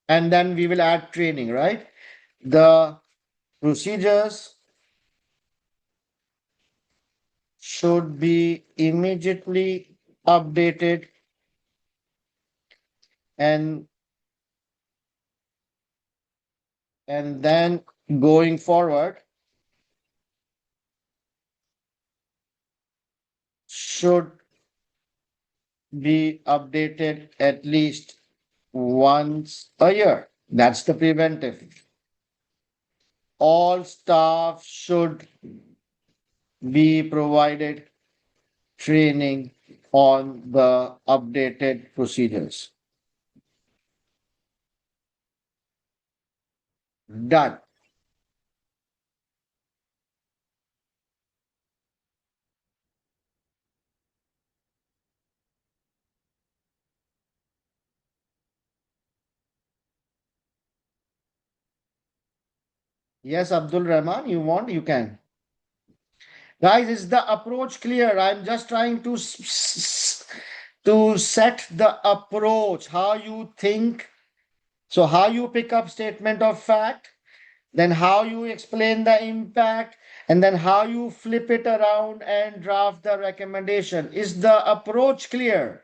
S1: And then we will add training, right? The procedures should be immediately updated and then going forward should be updated at least once a year. That's the preventive. All staff should be provided training on the updated procedures. Done. Yes, Abdul Rahman, you want, you can. Guys, is the approach clear? I'm just trying to set the approach, how you think. So how you pick up statement of fact. then how you explain the impact, and then how you flip it around and draft the recommendation. Is the approach clear?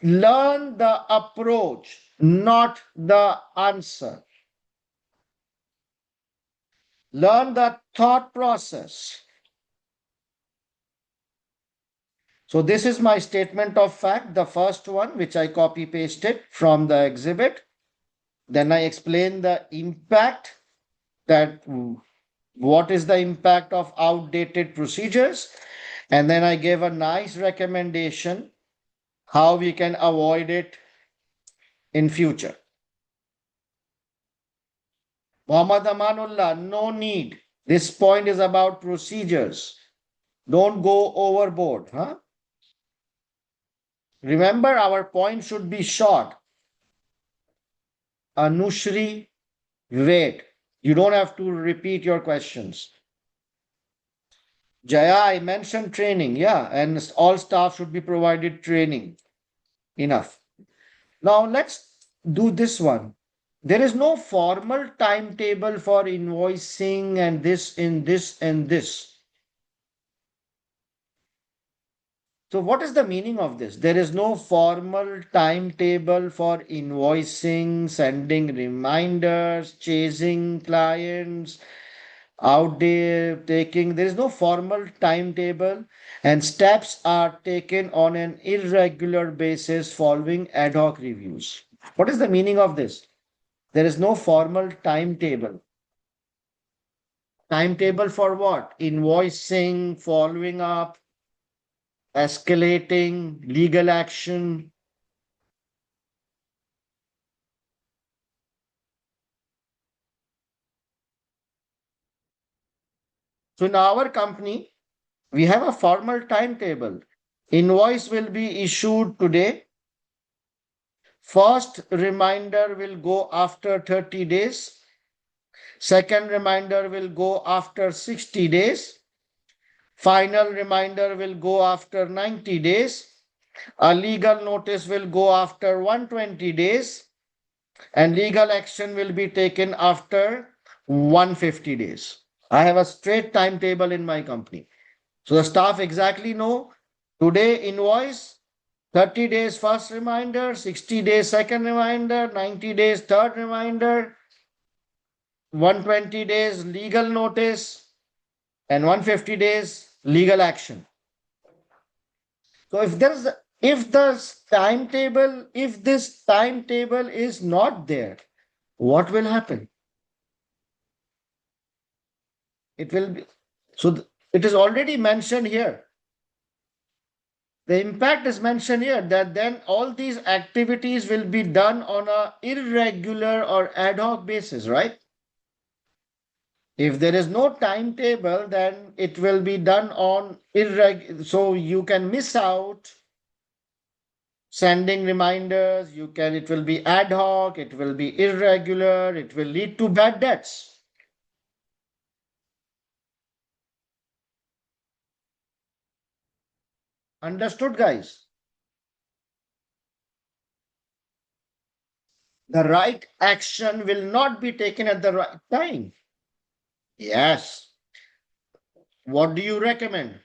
S1: Learn the approach, not the answer. Learn the thought process. So this is my statement of fact, the first one, which I copy pasted from the exhibit. Then I explain the impact, that what is the impact of outdated procedures. And then I gave a nice recommendation how we can avoid it in future. Muhammad Amanullah, no need. This point is about procedures. Don't go overboard, huh? Remember, our point should be short. Anushri, wait. You don't have to repeat your questions. Jaya, I mentioned training. Yeah, and all staff should be provided training. Enough. Now let's do this one. There is no formal timetable for invoicing and this in this and this. So what is the meaning of this? There is no formal timetable for invoicing, sending reminders, chasing clients, out there taking. There is no formal timetable, and steps are taken on an irregular basis following ad hoc reviews. What is the meaning of this? There is no formal timetable. Timetable for what? Invoicing, following up, escalating, legal action. So in our company, we have a formal timetable. Invoice will be issued today. First reminder will go after 30 days. Second reminder will go after 60 days. Final reminder will go after 90 days. A legal notice will go after 120 days. And legal action will be taken after 150 days. I have a straight timetable in my company. So the staff exactly know today invoice, 30 days first reminder, 60 days second reminder, 90 days third reminder, 120 days legal notice, and 150 days legal action. So if this timetable is not there, what will happen? It will be it is already mentioned here. The impact is mentioned here, that then all these activities will be done on a irregular or ad hoc basis, right? If there is no timetable, then it will be done on irregular. So you can miss out sending reminders. It will be ad hoc, it will be irregular, it will lead to bad debts. Understood, guys? The right action will not be taken at the right time. Yes. What do you recommend?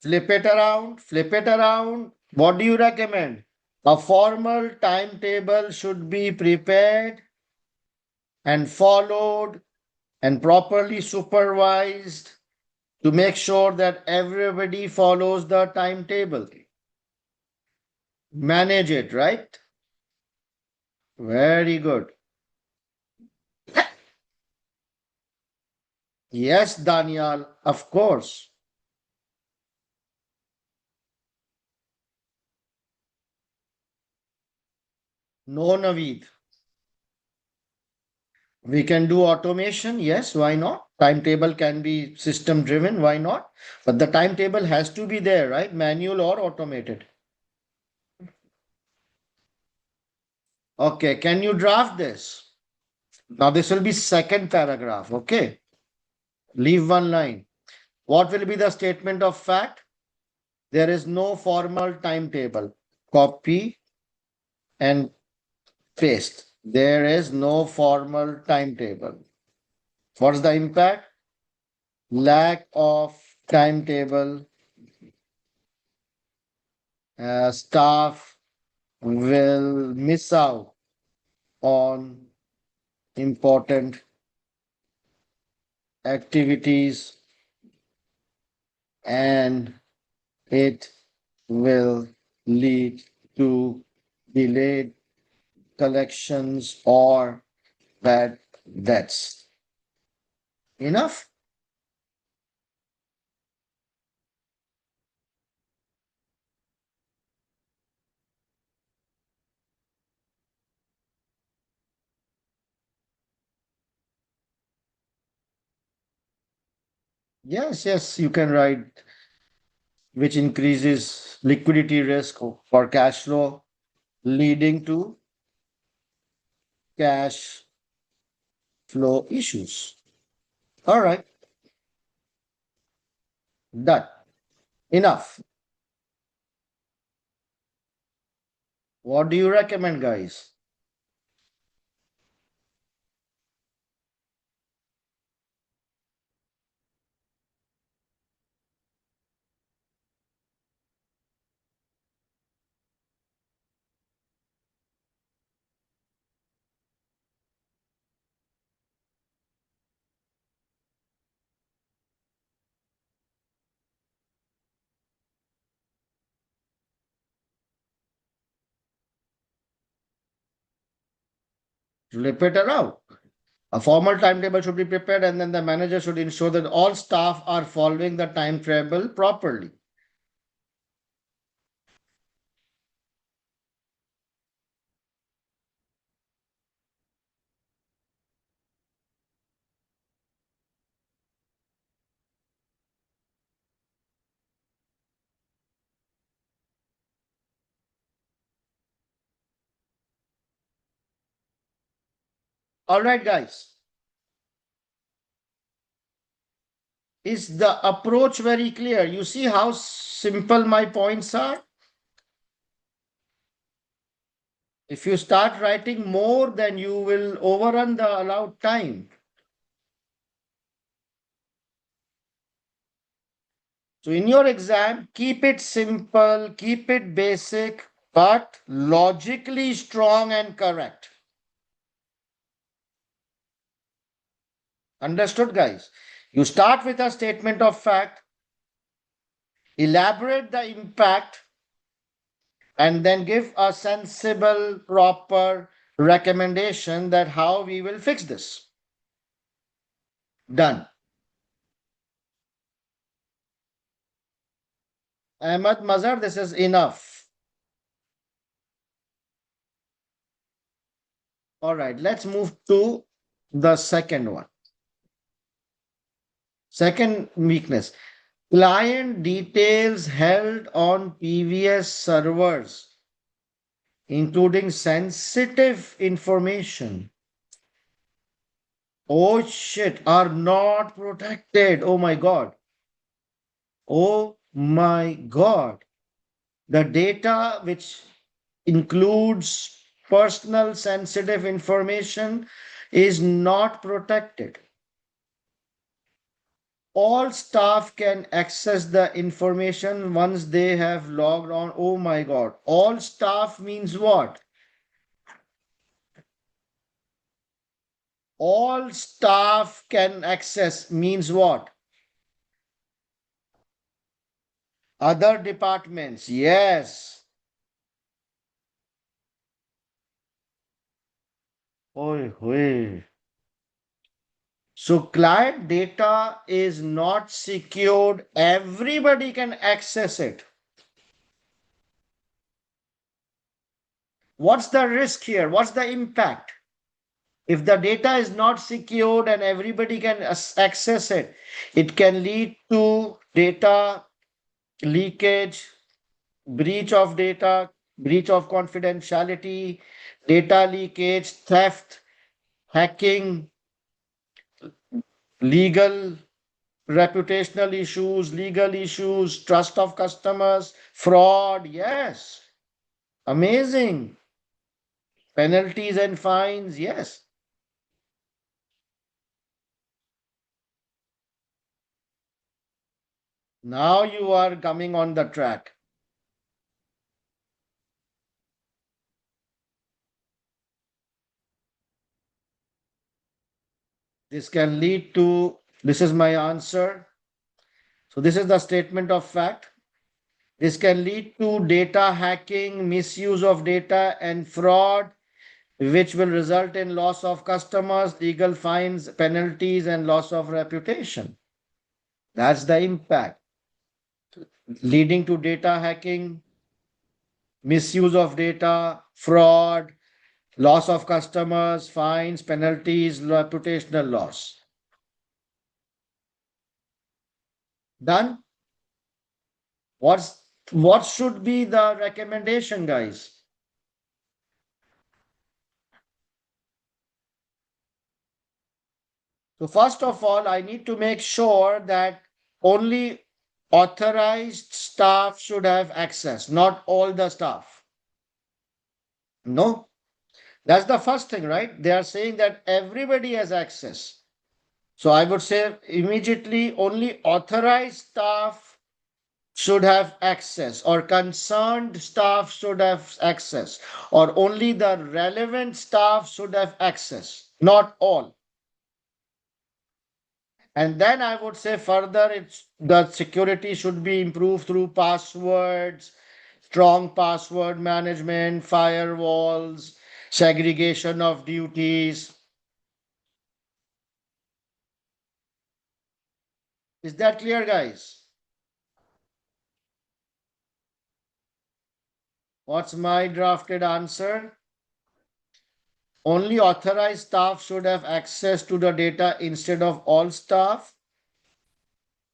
S1: Flip it around, flip it around. What do you recommend? A formal timetable should be prepared and followed and properly supervised to make sure that everybody follows the timetable. Manage it, right? Very good. Yes, Daniel, of course. No, Naveed. We can do automation. Yes, why not? Timetable can be system driven. Why not? But the timetable has to be there, right? Manual or automated. Okay, can you draft this? Now this will be second paragraph. Okay, leave one line. What will be the statement of fact? There is no formal timetable. Copy, and paste. There is no formal timetable. What's the impact? Lack of timetable. Staff will miss out on important activities and it will lead to delayed collections or bad debts. Enough? Yes, yes, you can write, which increases liquidity risk for cash flow, leading to cash flow issues. All right, done. Enough. What do you recommend, guys? Flip it around. A formal timetable should be prepared, and then the manager should ensure that all staff are following the timetable properly. All right, guys. Is the approach very clear? You see how simple my points are? If you start writing more, then you will overrun the allowed time. So in your exam, keep it simple, keep it basic, but logically strong and correct. Understood, guys? You start with a statement of fact, elaborate the impact, and then give a sensible, proper recommendation that how we will fix this. Done. Ahmad Mazhar, this is enough. All right, let's move to the second one. Second weakness, client details held on PVS servers, including sensitive information. Oh shit, are not protected. Oh my God. Oh my God. The data which includes personal sensitive information is not protected. All staff can access the information once they have logged on. Oh my God. All staff means what? All staff can access means what? Other departments. Yes. Oi, oi. So client data is not secured. Everybody can access it. What's the risk here? What's the impact? If the data is not secured and everybody can access it, it can lead to data leakage, breach of data, breach of confidentiality, data leakage, theft, hacking, legal, reputational issues, legal issues, trust of customers, fraud. Yes, amazing. Penalties and fines, yes. Now you are coming on the track. This can lead to, this is my answer. So this is the statement of fact. This can lead to data hacking, misuse of data, and fraud, which will result in loss of customers, legal fines, penalties, and loss of reputation. That's the impact, leading to data hacking, misuse of data, fraud, loss of customers, fines, penalties, reputational loss. Done? What should be the recommendation, guys? So first of all, I need to make sure that only authorized staff should have access, not all the staff. No, that's the first thing, right? They are saying that everybody has access. So I would say immediately only authorized staff should have access, or concerned staff should have access, or only the relevant staff should have access, not all. And then I would say further, it's the security should be improved through passwords, strong password management, firewalls, segregation of duties. Is that clear, guys? What's my drafted answer? Only authorized staff should have access to the data instead of all staff.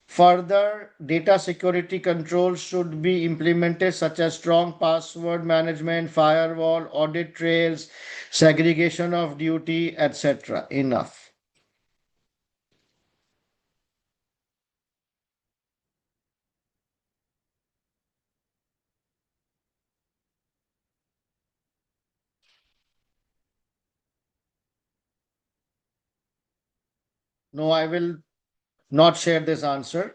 S1: Further, data security controls should be implemented, such as strong password management, firewall, audit trails, segregation of duty, etc. Enough. No, I will not share this answer.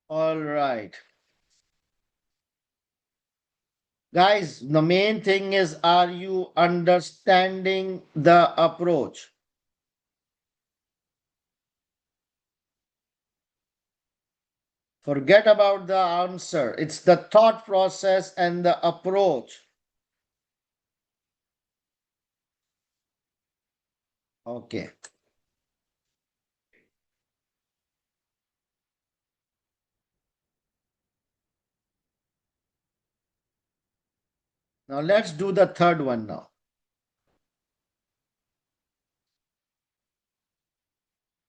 S1: All right. Guys, the main thing is, are you understanding the approach? Forget about the answer. It's the thought process and the approach. Okay. Now let's do the third one now.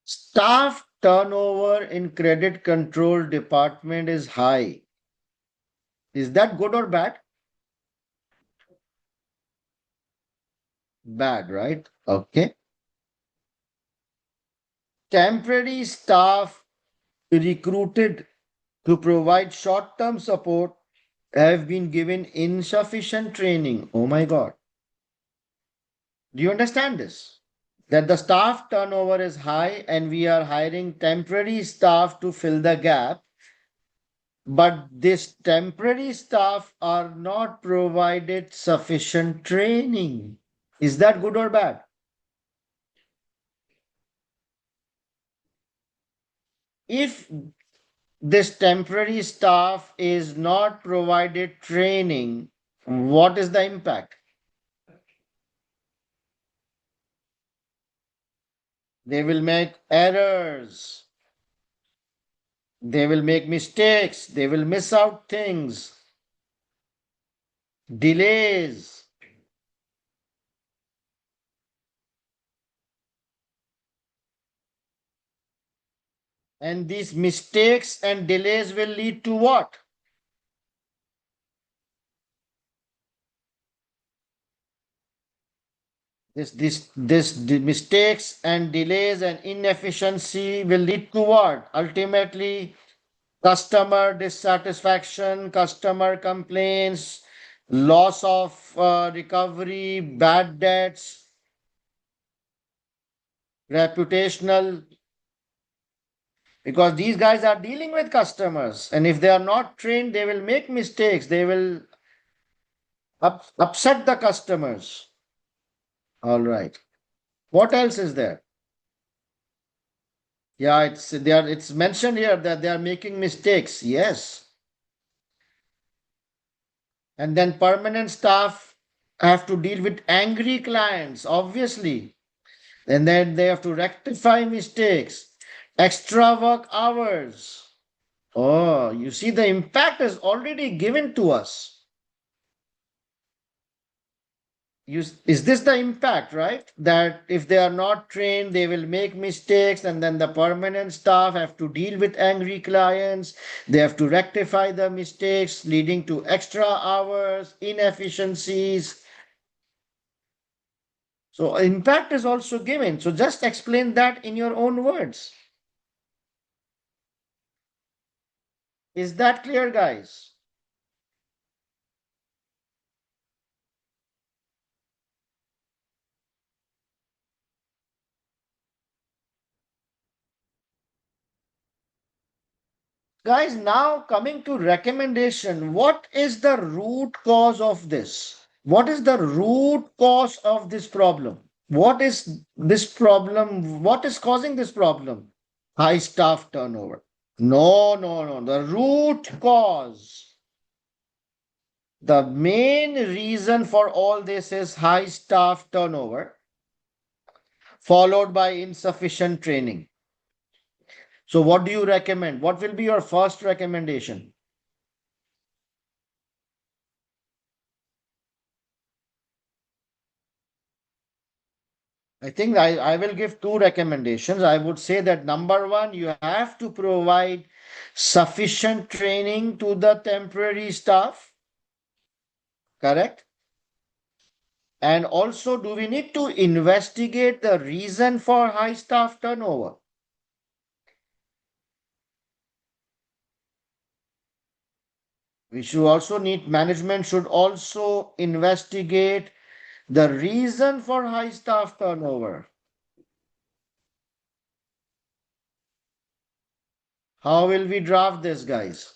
S1: Staff turnover in credit control department is high. Is that good or bad? Bad, right? Okay. Temporary staff recruited to provide short-term support have been given insufficient training. Oh my God. Do you understand this? That the staff turnover is high and we are hiring temporary staff to fill the gap, but this temporary staff are not provided sufficient training. Is that good or bad? If this temporary staff is not provided training, what is the impact? They will make errors. They will make mistakes. They will miss out things. Delays. And these mistakes and delays will lead to what? The mistakes and delays and inefficiency will lead to what? Ultimately, Customer dissatisfaction, customer complaints, loss of recovery, bad debts, reputational, because these guys are dealing with customers, and if they are not trained, they will make mistakes, they will upset the customers. All right. What else is there? Yeah, it's mentioned here that they are making mistakes. Yes. And then permanent staff have to deal with angry clients, obviously. And then they have to rectify mistakes, extra work hours. Oh, you see, the impact is already given to us. Is this the impact, right? That if they are not trained, they will make mistakes, and then the permanent staff have to deal with angry clients. They have to rectify the mistakes, leading to extra hours, inefficiencies. So, impact is also given. So, just explain that in your own words. Is that clear, guys? Guys, now coming to recommendation, what is the root cause of this? What is the root cause of this problem? What is this problem? What is causing this problem? High staff turnover. No, no, no. The root cause. The main reason for all this is high staff turnover, followed by insufficient training. So, what do you recommend? What will be your first recommendation? I think I will give two recommendations. I would say that number one, you have to provide sufficient training to the temporary staff, correct? And also, do we need to investigate the reason for high staff turnover? We should also need, management should also investigate the reason for high staff turnover. How will we draft this, guys?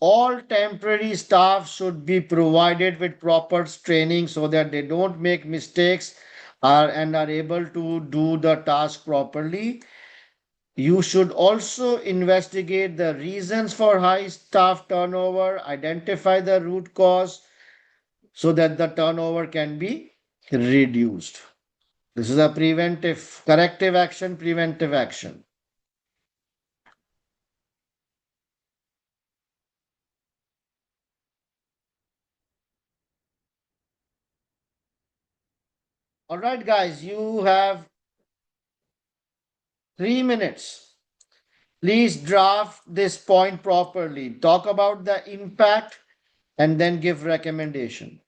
S1: All temporary staff should be provided with proper training so that they don't make mistakes and are able to do the task properly. You should also investigate the reasons for high staff turnover, identify the root cause so that the turnover can be reduced. This is a preventive, corrective action, preventive action. All right, guys, you have 3 minutes. Please draft this point properly. Talk about the impact and then give recommendation.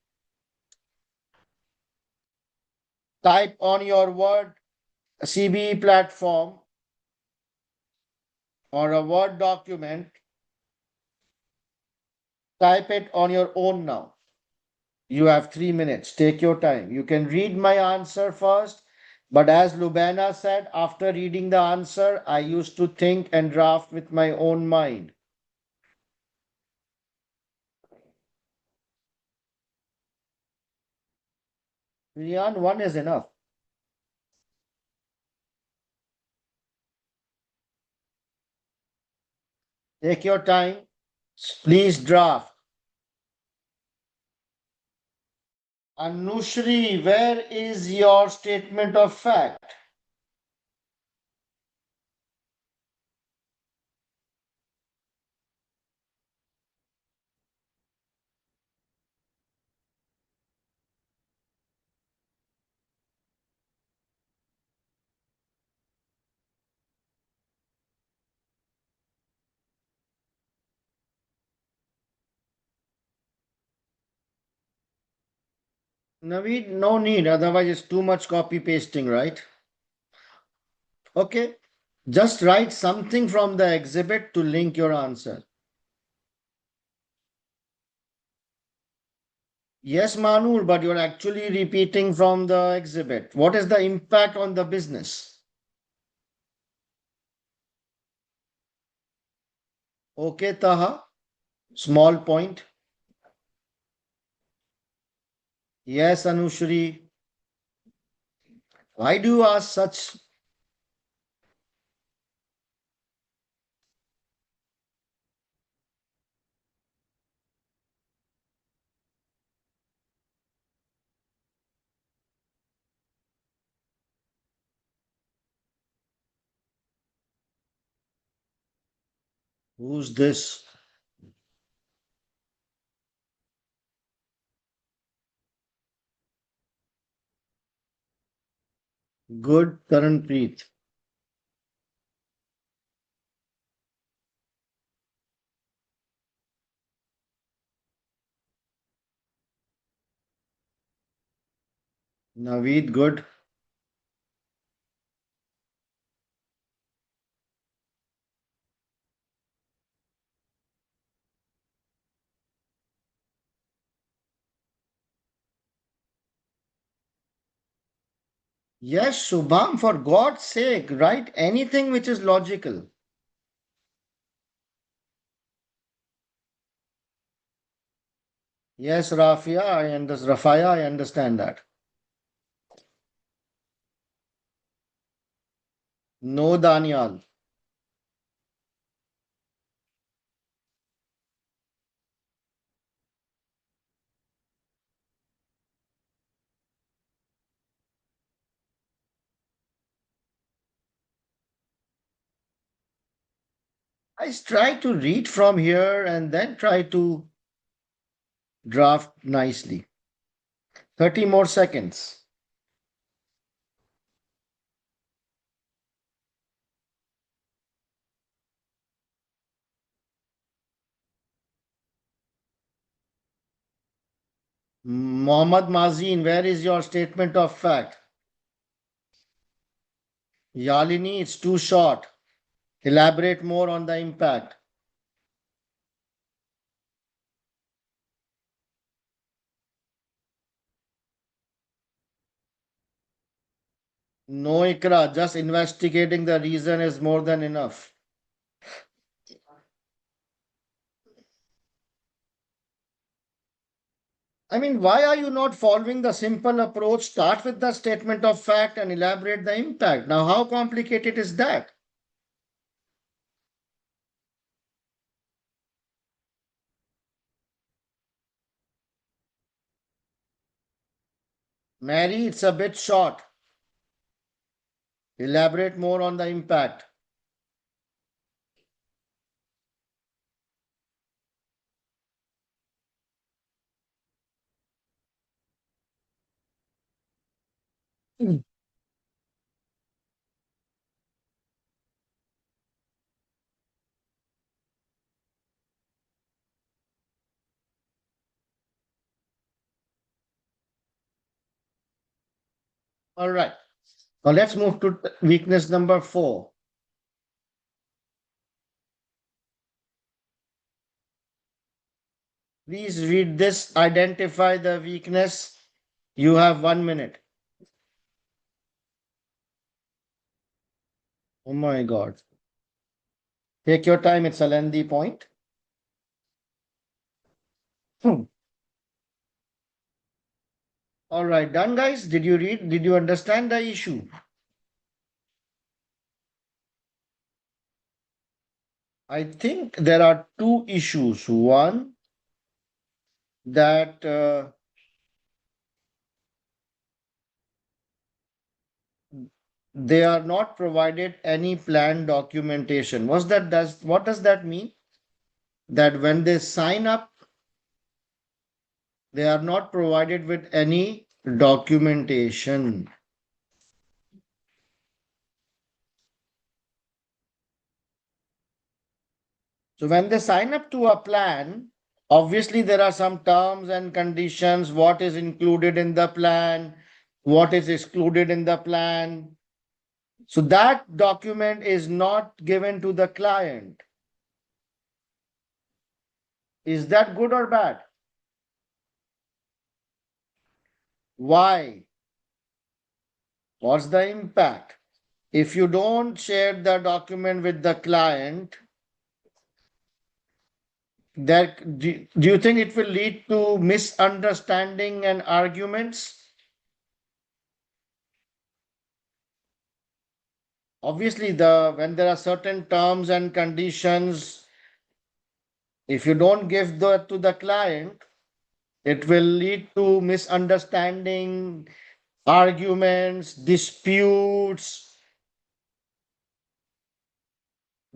S1: Type on your Word CBE platform or a Word document. Type it on your own now. You have 3 minutes. Take your time. You can read my answer first. But as Lubena said, after reading the answer, I used to think and draft with my own mind. Rian, one is enough. Take your time. Please draft. Anushri, where is your statement of fact? Naveed, no need. Otherwise, it's too much copy pasting, right? Okay. Just write something from the exhibit to link your answer. Yes, Manur, but you're actually repeating from the exhibit. What is the impact on the business? Okay, Taha. Small point. Yes, Anushri. Why do you ask such? Who's this? Good, Karanpreet. Naveed, good. Yes, Shubham, for God's sake, write anything which is logical. Yes, Rafia, I understand that. No, Daniel. I try to read from here and then try to draft nicely. 30 more seconds. Mohammad Mazin, where is your statement of fact? Yalini, it's too short. Elaborate more on the impact. No, Ikra, just investigating the reason is more than enough. I mean, why are you not following the simple approach? Start with the statement of fact and elaborate the impact. Now, how complicated is that? Mary, it's a bit short. Elaborate more on the impact. All right. Now let's move to weakness number 4. Please read this. Identify the weakness. You have 1 minute. Oh my God. Take your time. It's a lengthy point. Hmm. All right. Done, guys. Did you read? Did you understand the issue? I think there are two issues. One, that they are not provided any plan documentation. What does that mean? That when they sign up, they are not provided with any documentation. So when they sign up to a plan, obviously there are some terms and conditions, what is included in the plan, what is excluded in the plan. So that document is not given to the client. Is that good or bad? Why? What's the impact? If you don't share the document with the client, do you think it will lead to misunderstanding and arguments? Obviously, when there are certain terms and conditions, if you don't give that to the client, it will lead to misunderstanding, arguments, disputes,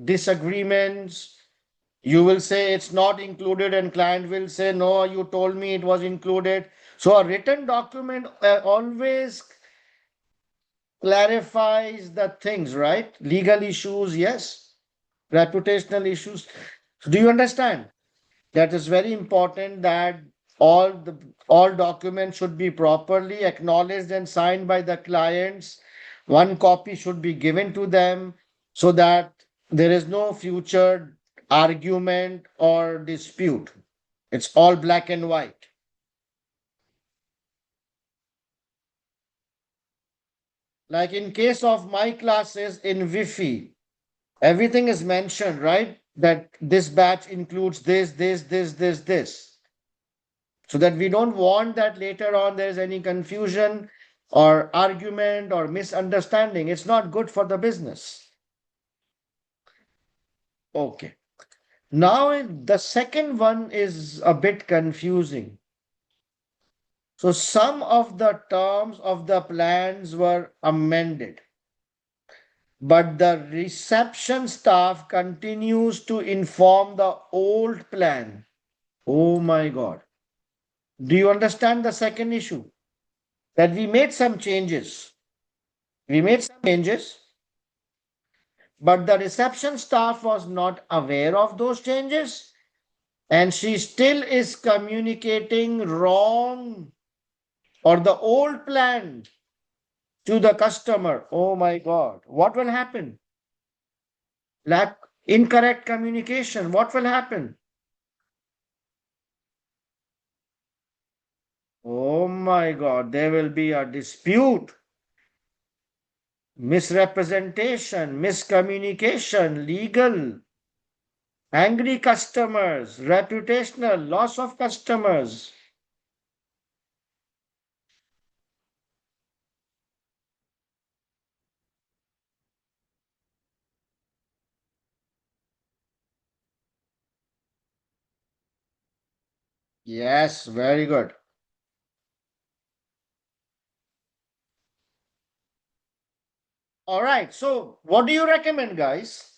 S1: disagreements. You will say it's not included, and client will say, no, you told me it was included. So a written document always clarifies the things, right? Legal issues, yes. Reputational issues. So do you understand? That is very important that all the all documents should be properly acknowledged and signed by the clients. One copy should be given to them so that there is no future argument or dispute. It's all black and white. Like in case of my classes in VIFHE, everything is mentioned, right? That this batch includes this, so that we don't want that later on there's any confusion or argument or misunderstanding. It's not good for the business. Okay. Now, the second one is a bit confusing. So, some of the terms of the plans were amended, but the reception staff continues to inform the old plan. Oh my God. Do you understand the second issue? That we made some changes. We made some changes, but the reception staff was not aware of those changes, and she still is communicating wrong or the old plan to the customer. Oh my God. What will happen? Lack incorrect communication. What will happen? Oh my God. There will be a dispute, misrepresentation, miscommunication, legal, angry customers, reputational, loss of customers. Yes, very good. All right. So, what do you recommend, guys?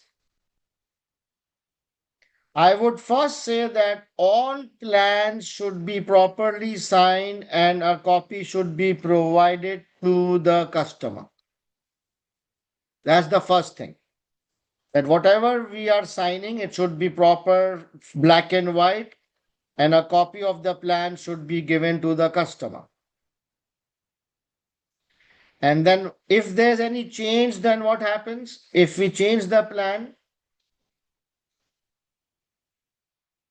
S1: I would first say that all plans should be properly signed and a copy should be provided to the customer. That's the first thing. That whatever we are signing, it should be proper, black and white, and a copy of the plan should be given to the customer. And then, if there's any change, then what happens? If we change the plan,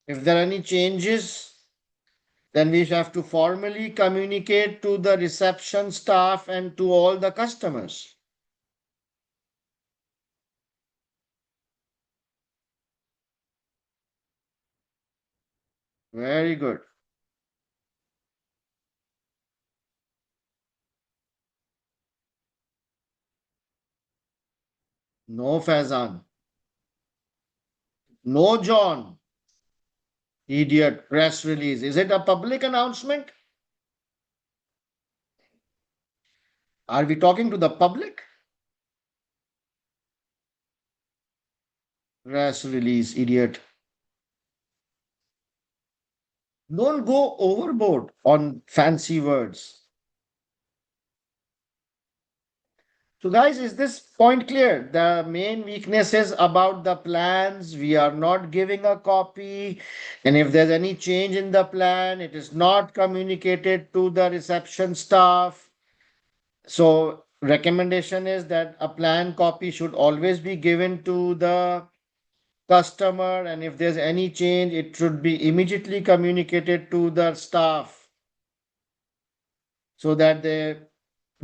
S1: if there are any changes, then we have to formally communicate to the reception staff and to all the customers. Very good. No Faizan. No John. Idiot. Press release. Is it a public announcement? Are we talking to the public? Press release, idiot. Don't go overboard on fancy words. So, guys, is this point clear? The main weakness is about the plans. We are not giving a copy. And if there's any change in the plan, it is not communicated to the reception staff. So, recommendation is that a plan copy should always be given to the customer, and if there's any change, it should be immediately communicated to the staff so that they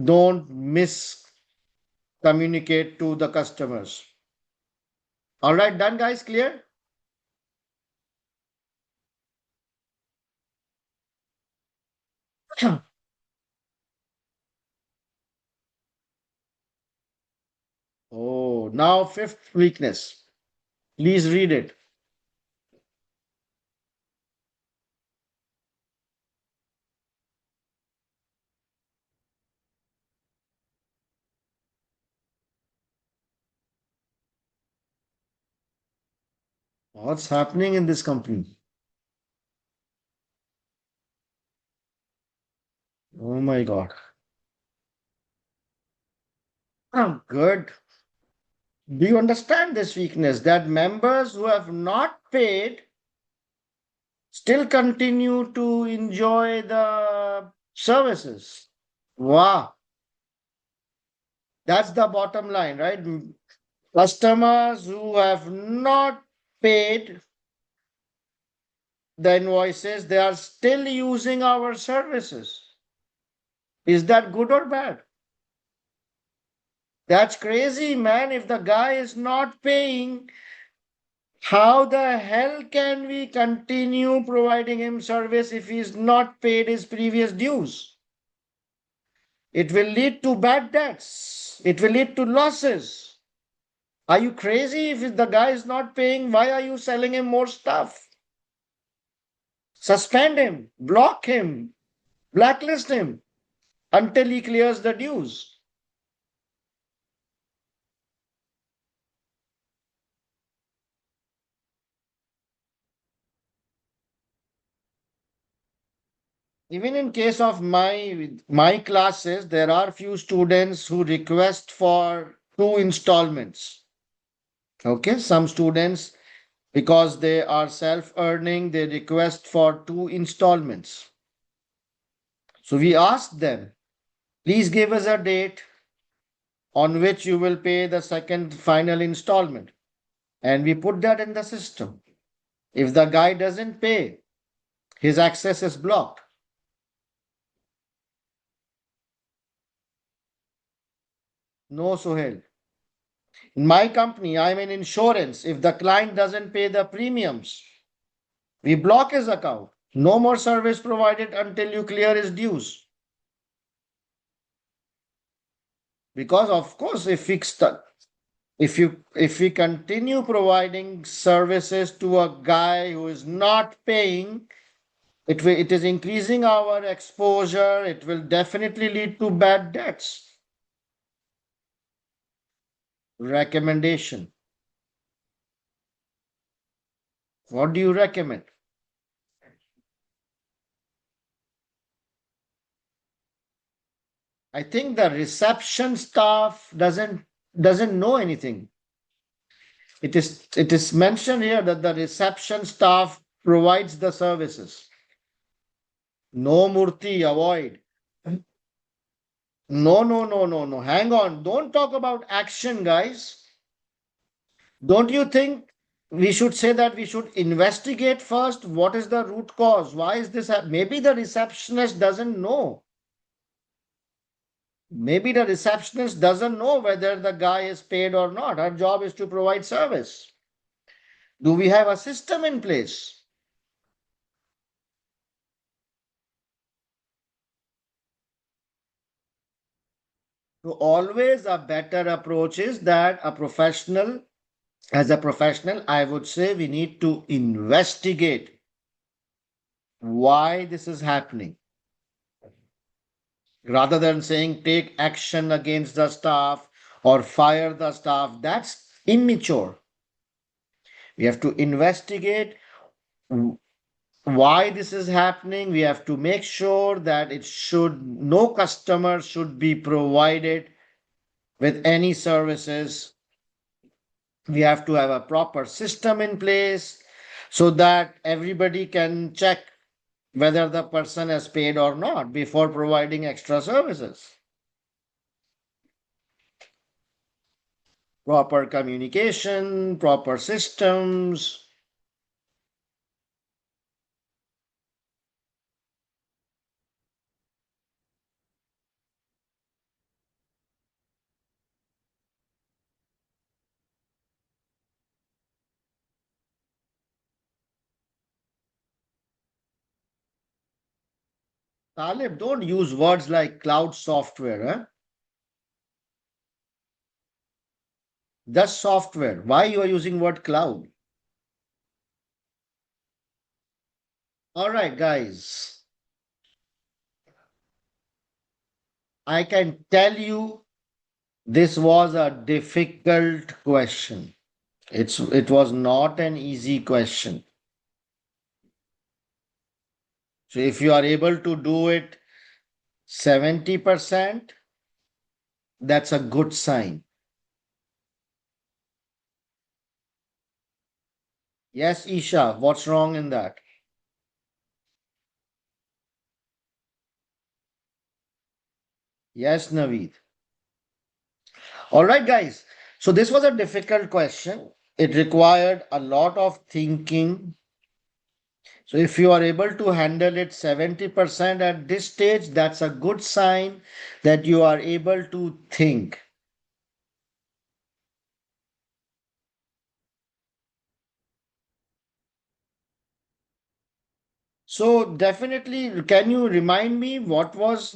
S1: don't miscommunicate to the customers. All right, done, guys? Clear? Oh, now fifth weakness. Please read it. What's happening in this company? Oh my God. Good. Do you understand this weakness that members who have not paid still continue to enjoy the services? Wow. That's the bottom line, right? Customers who have not paid the invoices, they are still using our services. Is that good or bad? That's crazy, man. If the guy is not paying, how the hell can we continue providing him service if he's not paid his previous dues? It will lead to bad debts. It will lead to losses. Are you crazy? If the guy is not paying, why are you selling him more stuff? Suspend him, block him, blacklist him until he clears the dues. Even in case of my classes, there are few students who request for two installments. Okay, some students, because they are self-earning, they request for two installments. So we ask them, please give us a date on which you will pay the second final installment. And we put that in the system. If the guy doesn't pay, his access is blocked. No, Sohail. In my company, I'm in insurance. If the client doesn't pay the premiums, we block his account. No more service provided until you clear his dues. Because of course, if we continue providing services to a guy who is not paying, it is increasing our exposure. It will definitely lead to bad debts. Recommendation. What do you recommend? I think the reception staff doesn't know anything. It is mentioned here that the reception staff provides the services. No, Murthy, avoid. No, no, no, no, no. Hang on. Don't talk about action, guys. Don't you think we should say that we should investigate first? What is the root cause? Why is this? Maybe the receptionist doesn't know. Maybe the receptionist doesn't know whether the guy is paid or not. Her job is to provide service. Do we have a system in place? So always a better approach is that as a professional, I would say we need to investigate why this is happening rather than saying take action against the staff or fire the staff. That's immature. We have to investigate why this is happening. We have to make sure that no customer should be provided with any services. We have to have a proper system in place so that everybody can check whether the person has paid or not before providing extra services. Proper communication, proper systems. Talib, don't use words like cloud software. Huh? That's software. Why you are using word cloud? All right, guys. I can tell you this was a difficult question. It was not an easy question. So if you are able to do it 70%, that's a good sign. Yes, Isha, what's wrong in that? Yes, Naveed. All right, guys. So this was a difficult question. It required a lot of thinking. So if you are able to handle it 70% at this stage, that's a good sign that you are able to think. So definitely, can you remind me what was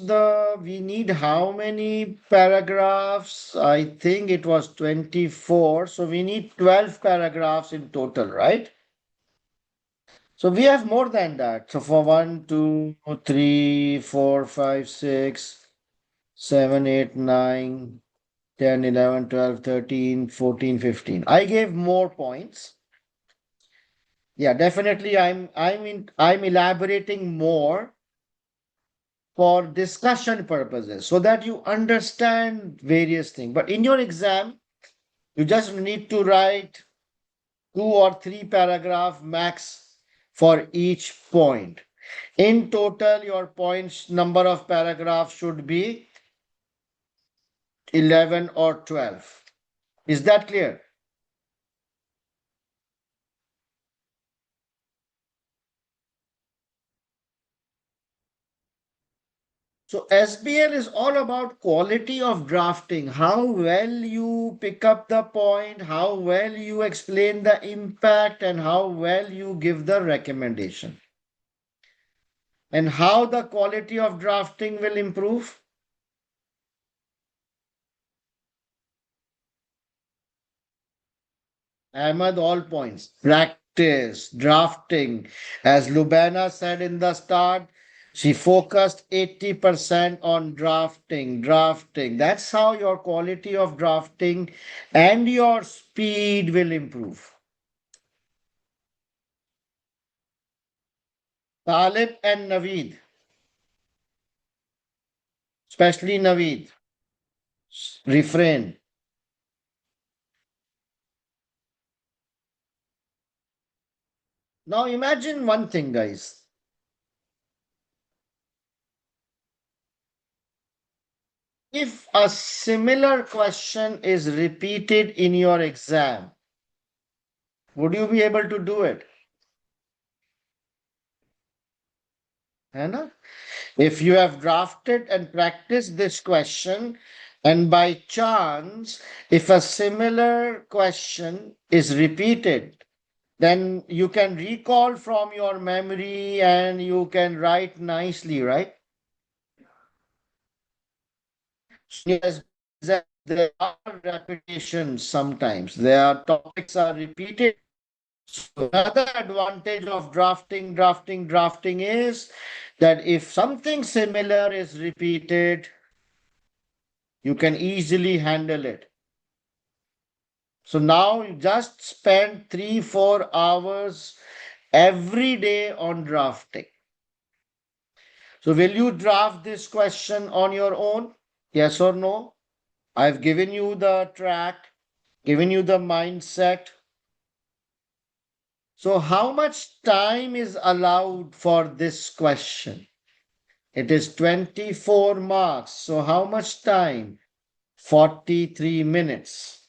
S1: we need how many paragraphs? I think it was 24. So we need 12 paragraphs in total, right? So we have more than that. So for 1, 2, 3, 4, 5, 6, 7, 8, 9, 10, 11, 12, 13, 14, 15. I gave more points. Yeah, definitely I'm elaborating more for discussion purposes so that you understand various things. But in your exam, you just need to write 2 or 3 paragraph max for each point. In total, your points number of paragraphs should be 11 or 12. Is that clear? So SBL is all about quality of drafting, how well you pick up the point, how well you explain the impact, and how well you give the recommendation. And how the quality of drafting will improve? Ahmed, all points. Practice, drafting. As Lubana said in the start, she focused 80% on drafting, drafting. That's how your quality of drafting and your speed will improve. Talib and Naveed, especially Naveed, refrain. Now imagine one thing, guys. If a similar question is repeated in your exam, would you be able to do it? है ना? If you have drafted and practiced this question, and by chance, if a similar question is repeated, then you can recall from your memory and you can write nicely, right? Yes, there are repetitions sometimes. There are topics are repeated. So another advantage of drafting is that if something similar is repeated, you can easily handle it. So now you just spend 3-4 hours every day on drafting. So will you draft this question on your own? Yes or no? I've given you the track, given you the mindset. So how much time is allowed for this question? It is 24 marks. So how much time? 43 minutes.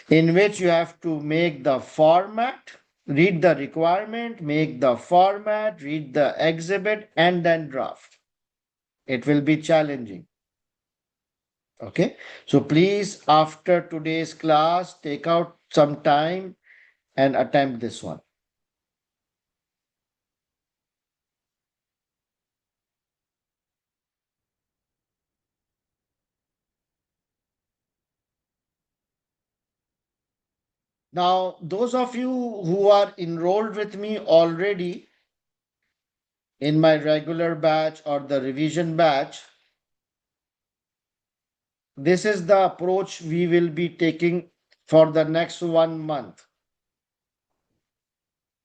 S1: in which you have to make the format, read the requirement, make the format, read the exhibit, and then draft. It will be challenging. Okay. So please, after today's class, take out some time and attempt this one. Now, those of you who are enrolled with me already in my regular batch or the revision batch, this is the approach we will be taking for the next 1 month.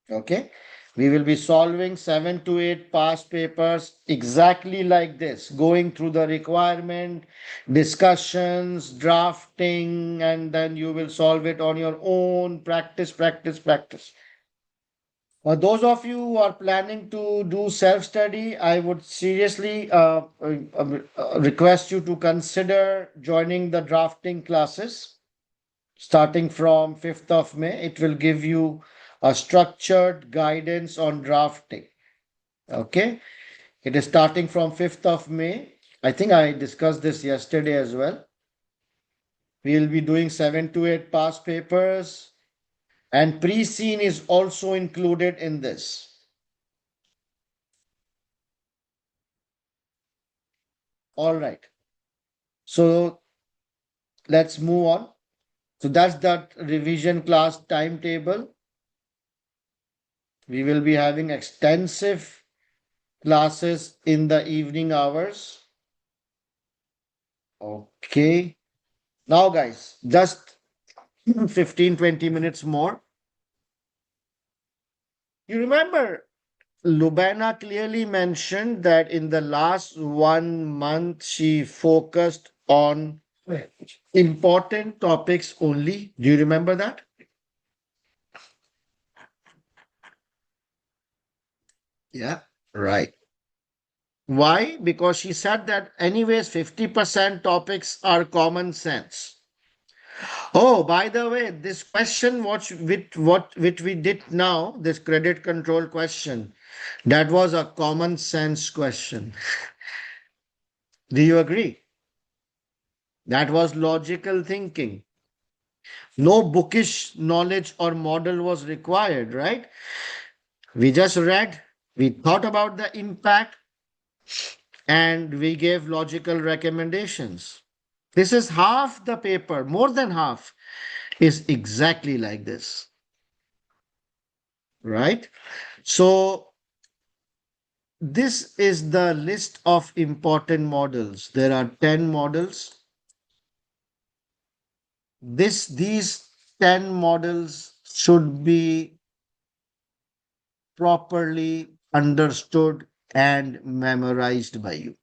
S1: Okay. We will be solving 7 to 8 past papers exactly like this, going through the requirement, discussions, drafting, and then you will solve it on your own. Practice, practice, practice. Those of you who are planning to do self study, I would seriously request you to consider joining the drafting classes starting from 5th of May. It will give you a structured guidance on drafting. Okay. It is starting from 5th of May. I think I discussed this yesterday as well. We will be doing 7 to 8 past papers, and pre-scene is also included in this. All right. So let's move on. So that's that revision class timetable. We will be having extensive classes in the evening hours. Okay. Now, guys, just 15-20 minutes more. You remember, Lubana clearly mentioned that in the last 1 month, she focused on important topics only. Do you remember that? Yeah, right. Why? Because she said that, anyways, 50% topics are common sense. Oh, by the way, this question, which we did now, this credit control question, that was a common sense question. Do you agree? That was logical thinking. No bookish knowledge or model was required, right? We just read, we thought about the impact, and we gave logical recommendations. This is half the paper, more than half is exactly like this, right? So, this is the list of important models. There are 10 models. These 10 models should be properly understood and memorized by you.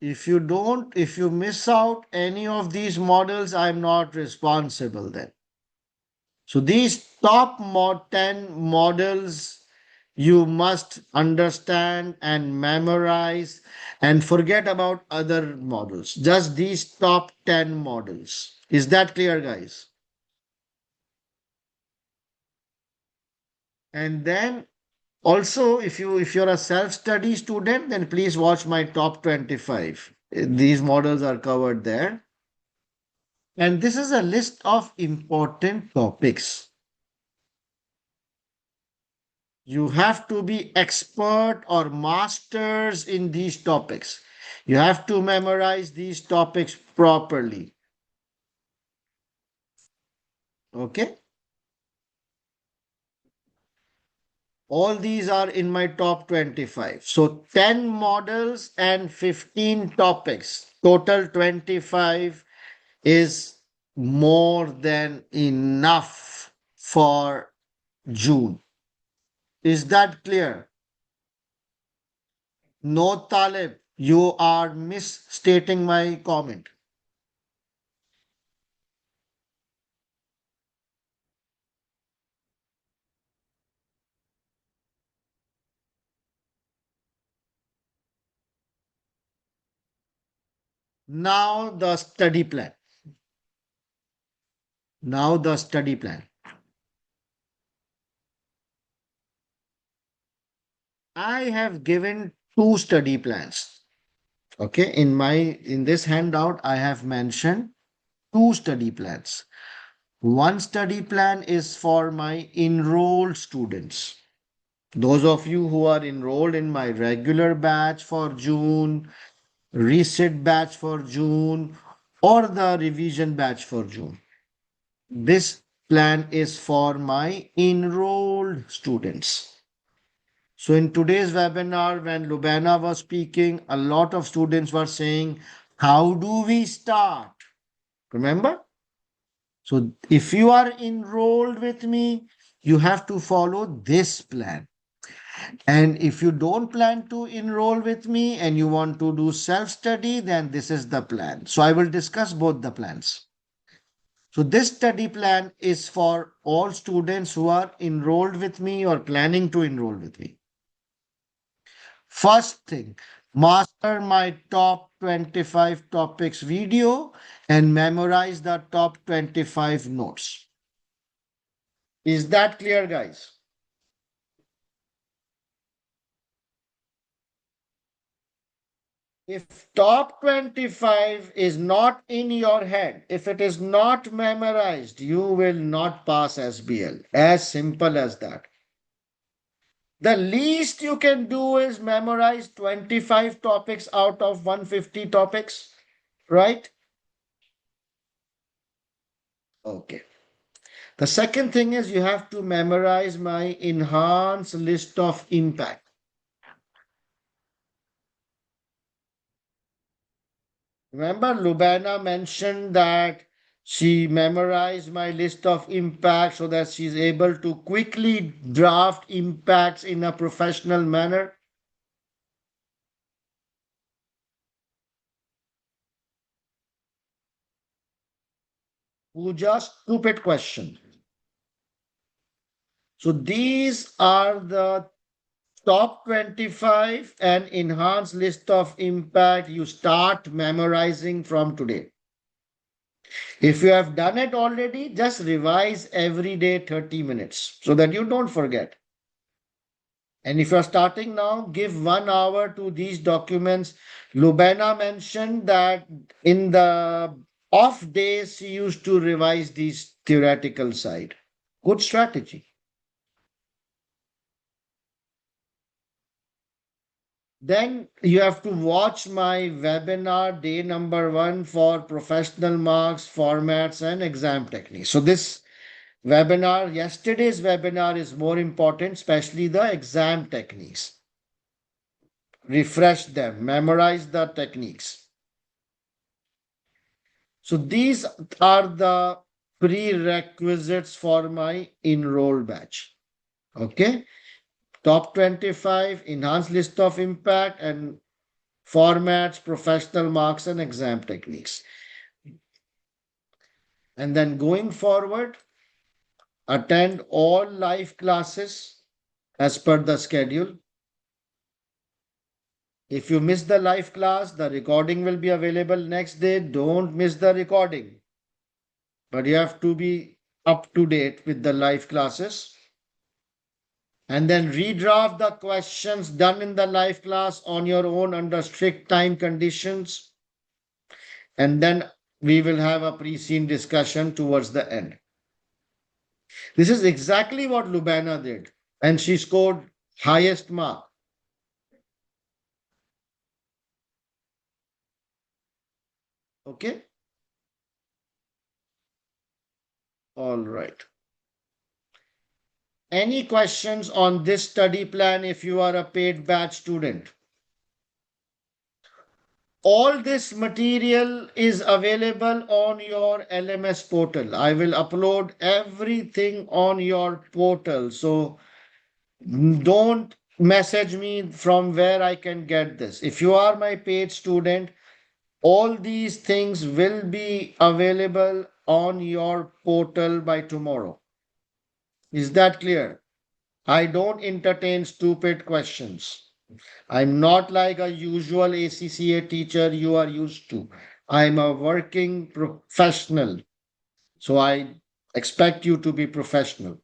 S1: If you miss out any of these models, I'm not responsible then. So these top 10 models you must understand and memorize, and forget about other models. Just these top 10 models. Is that clear, guys? And then also, if you're a self-study student, then please watch my top 25. These models are covered there. And this is a list of important topics. You have to be expert or masters in these topics. You have to memorize these topics properly. Okay? All these are in my top 25. So 10 models and 15 topics. Total 25 is more than enough for June. Is that clear? No, Talib, you are misstating my comment. Now the study plan. Now the study plan. I have given two study plans. Okay, in this handout, I have mentioned two study plans. One study plan is for my enrolled students. Those of you who are enrolled in my regular batch for June, reset batch for June, or the revision batch for June. This plan is for my enrolled students. So in today's webinar, when Lubana was speaking, a lot of students were saying, how do we start? Remember? So if you are enrolled with me, you have to follow this plan. And if you don't plan to enroll with me and you want to do self-study, then this is the plan. So I will discuss both the plans. So this study plan is for all students who are enrolled with me or planning to enroll with me. First thing, master my top 25 topics video and memorize the top 25 notes. Is that clear, guys? If top 25 is not in your head, if it is not memorized, you will not pass SBL. As simple as that. The least you can do is memorize 25 topics out of 150 topics, right? Okay. The second thing is you have to memorize my enhanced list of impact. Remember, Lubana mentioned that she memorized my list of impacts so that she's able to quickly draft impacts in a professional manner. Pooja, stupid question. So these are the top 25 and enhanced list of impact you start memorizing from today. If you have done it already, just revise every day 30 minutes so that you don't forget. And if you're starting now, give 1 hour to these documents. Lubena mentioned that in the off days, she used to revise these theoretical side. Good strategy. Then you have to watch my webinar day number 1 for professional marks, formats, and exam techniques. So this webinar, yesterday's webinar is more important, especially the exam techniques. Refresh them, memorize the techniques. So these are the prerequisites for my enroll batch. Okay. Top 25, enhanced list of impact and formats, professional marks, and exam techniques. And then going forward, attend all live classes as per the schedule. If you miss the live class, the recording will be available next day. Don't miss the recording. But you have to be up to date with the live classes. And then redraft the questions done in the live class on your own under strict time conditions. And then we will have a pre-scene discussion towards the end. This is exactly what Lubana did. And she scored highest mark. Okay. All right. Any questions on this study plan if you are a paid batch student? All this material is available on your LMS portal. I will upload everything on your portal. So don't message me from where I can get this. If you are my paid student, all these things will be available on your portal by tomorrow. Is that clear? I don't entertain stupid questions. I'm not like a usual ACCA teacher you are used to. I'm a working professional. So I expect you to be professional.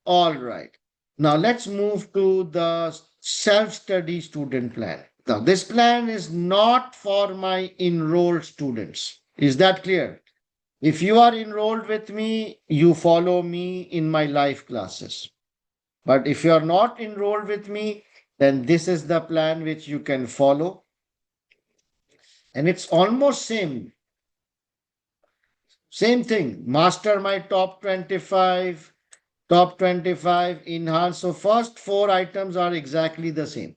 S1: All right. Now let's move to the self-study student plan. Now, this plan is not for my enrolled students. Is that clear? If you are enrolled with me, you follow me in my live classes. But if you are not enrolled with me, then this is the plan which you can follow. And it's almost same thing. Master my top 25, enhance. So first four items are exactly the same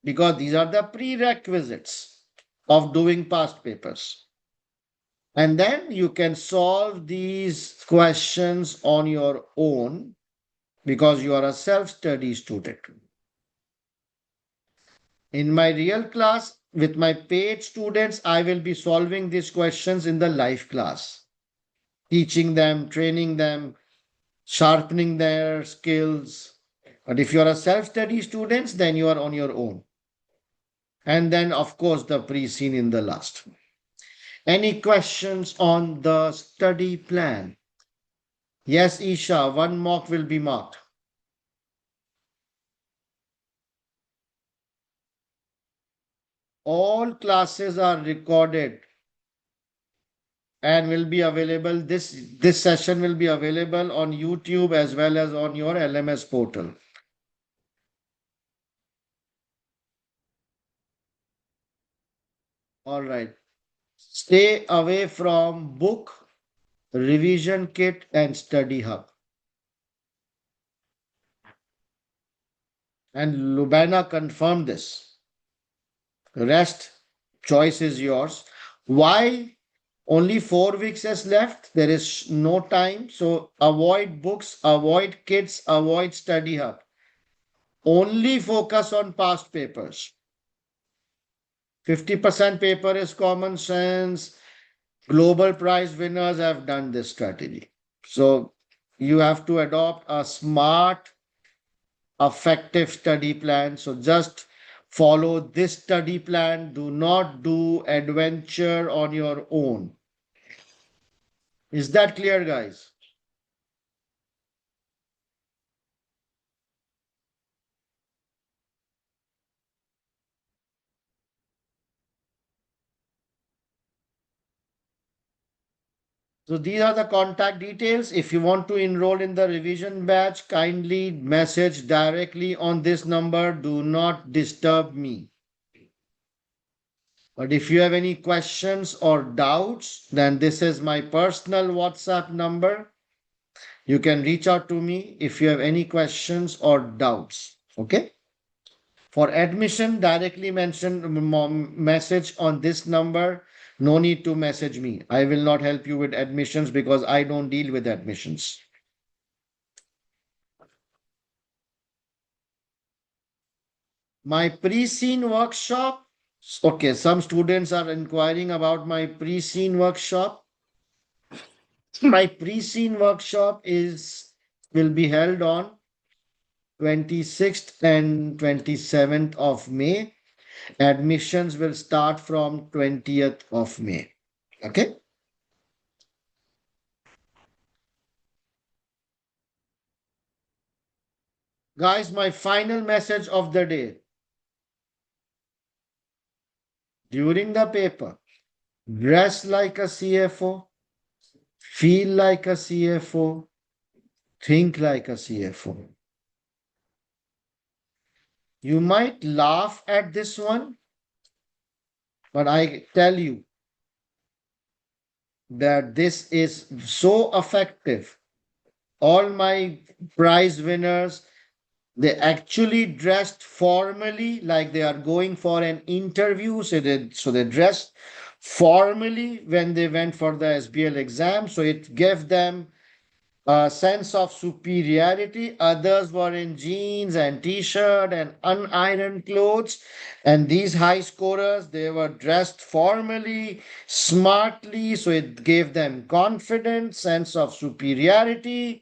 S1: because these are the prerequisites of doing past papers. And then you can solve these questions on your own because you are a self-study student. In my real class, with my paid students, I will be solving these questions in the live class, teaching them, training them, sharpening their skills. But if you are a self-study student, then you are on your own. And then, of course, the pre-scene in the last. Any questions on the study plan? Yes, Isha, one mock will be marked. All classes are recorded and will be available. This session will be available on YouTube as well as on your LMS portal. All right. Stay away from book, revision kit, and study hub. And Lubana confirmed this. Rest, choice is yours. Why only 4 weeks is left? There is no time. So avoid books, avoid kits, avoid study hub. Only focus on past papers. 50% paper is common sense. Global prize winners have done this strategy. So you have to adopt a smart, effective study plan. So just follow this study plan. Do not do adventure on your own. Is that clear, guys? So these are the contact details. If you want to enroll in the revision batch, kindly message directly on this number. Do not disturb me. But if you have any questions or doubts, then this is my personal WhatsApp number. You can reach out to me if you have any questions or doubts. Okay. For admission, directly message on this number. No need to message me. I will not help you with admissions because I don't deal with admissions. My pre-scene workshop. Okay, some students are inquiring about my pre-scene workshop. My pre-scene workshop will be held on 26th and 27th of May. Admissions will start from 20th of May. Okay. Guys, my final message of the day during the paper, dress like a CFO, feel like a CFO, think like a CFO. You might laugh at this one, but I tell you that this is so effective. All my prize winners, they actually dressed formally like they are going for an interview. So they dressed formally when they went for the SBL exam. So it gave them a sense of superiority. Others were in jeans and t-shirt and unironed clothes. And these high scorers, they were dressed formally, smartly. So it gave them confidence, sense of superiority.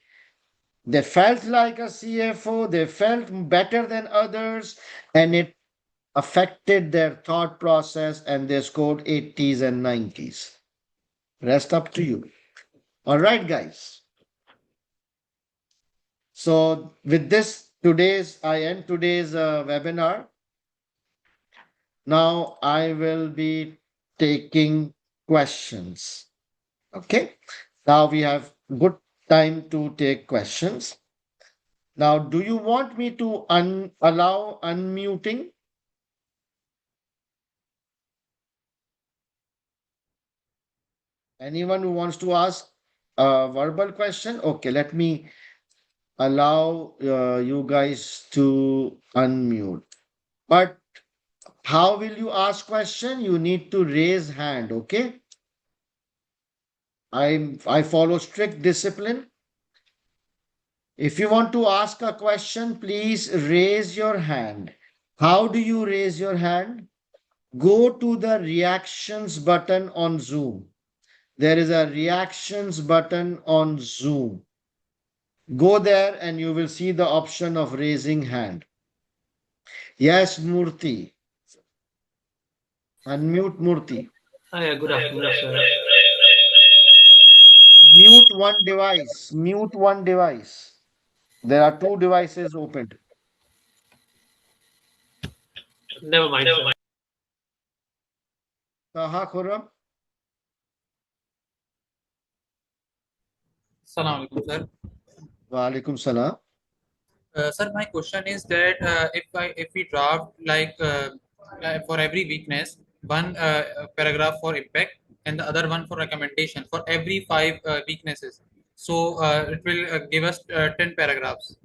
S1: They felt like a CFO, they felt better than others, and it affected their thought process and they scored 80s and 90s. Rest up to you. All right, guys. So with this, I end today's webinar. Now I will be taking questions. Okay. Now we have good time to take questions. Now, do you want me to allow unmuting? Anyone who wants to ask a verbal question? Okay, let me allow you guys to unmute. But how will you ask question? You need to raise hand, okay? I follow strict discipline. If you want to ask a question, please raise your hand. How do you raise your hand? Go to the reactions button on Zoom. There is a reactions button on Zoom. Go there and you will see the option of raising hand. Yes, Murthy. Unmute Murthy.
S3: Hi, good afternoon, sir.
S1: Mute one device. Mute one device. There are two devices opened.
S3: Never mind, sir.
S1: Taha Khurram.
S4: Assalamu alaikum, sir.
S1: Wa alaikum salam.
S4: Sir, my question is that if we draft for every weakness, one paragraph for impact and the other one for recommendation for every five weaknesses, so it will give us 10 paragraphs.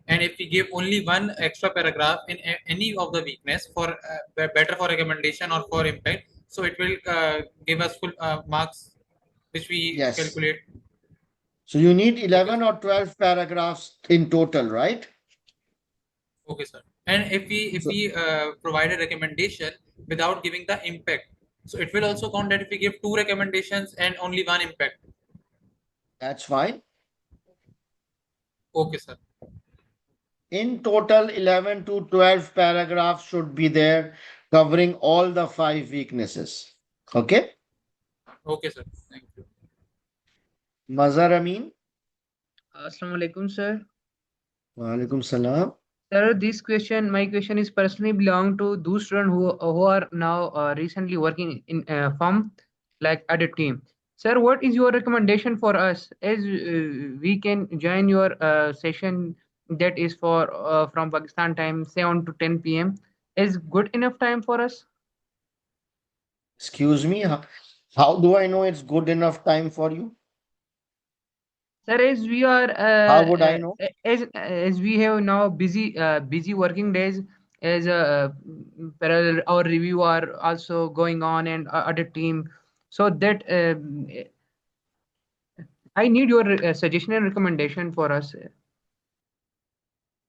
S4: And if we give only one extra paragraph in any of the weakness for better for recommendation or for impact, so it will give us full marks which we
S1: Yes.
S4: calculate.
S1: So you need 11 or 12 paragraphs in total, right?
S4: Okay, sir. And if we provide a recommendation without giving the impact, so it will also count that if we give two recommendations and only one impact.
S1: That's fine.
S4: Okay, sir.
S1: In total, 11 to 12 paragraphs should be there covering all the five weaknesses. Okay?
S4: Okay, sir. Thank you.
S1: Mazhar Amin.
S5: Assalamu alaikum, sir.
S1: Wa alaikum salam.
S5: Sir, my question is personally belong to those students who are now recently working in firm like audit team. Sir, what is your recommendation for us as we can join your session that is for from Pakistan time 7 to 10 p.m. is good enough time for us?
S1: Excuse me. How do I know it's good enough time for you?
S5: Sir, as we are
S1: How would I know?
S5: as we have now busy working days as parallel our review are also going on and other team, so that I need your suggestion and recommendation for us.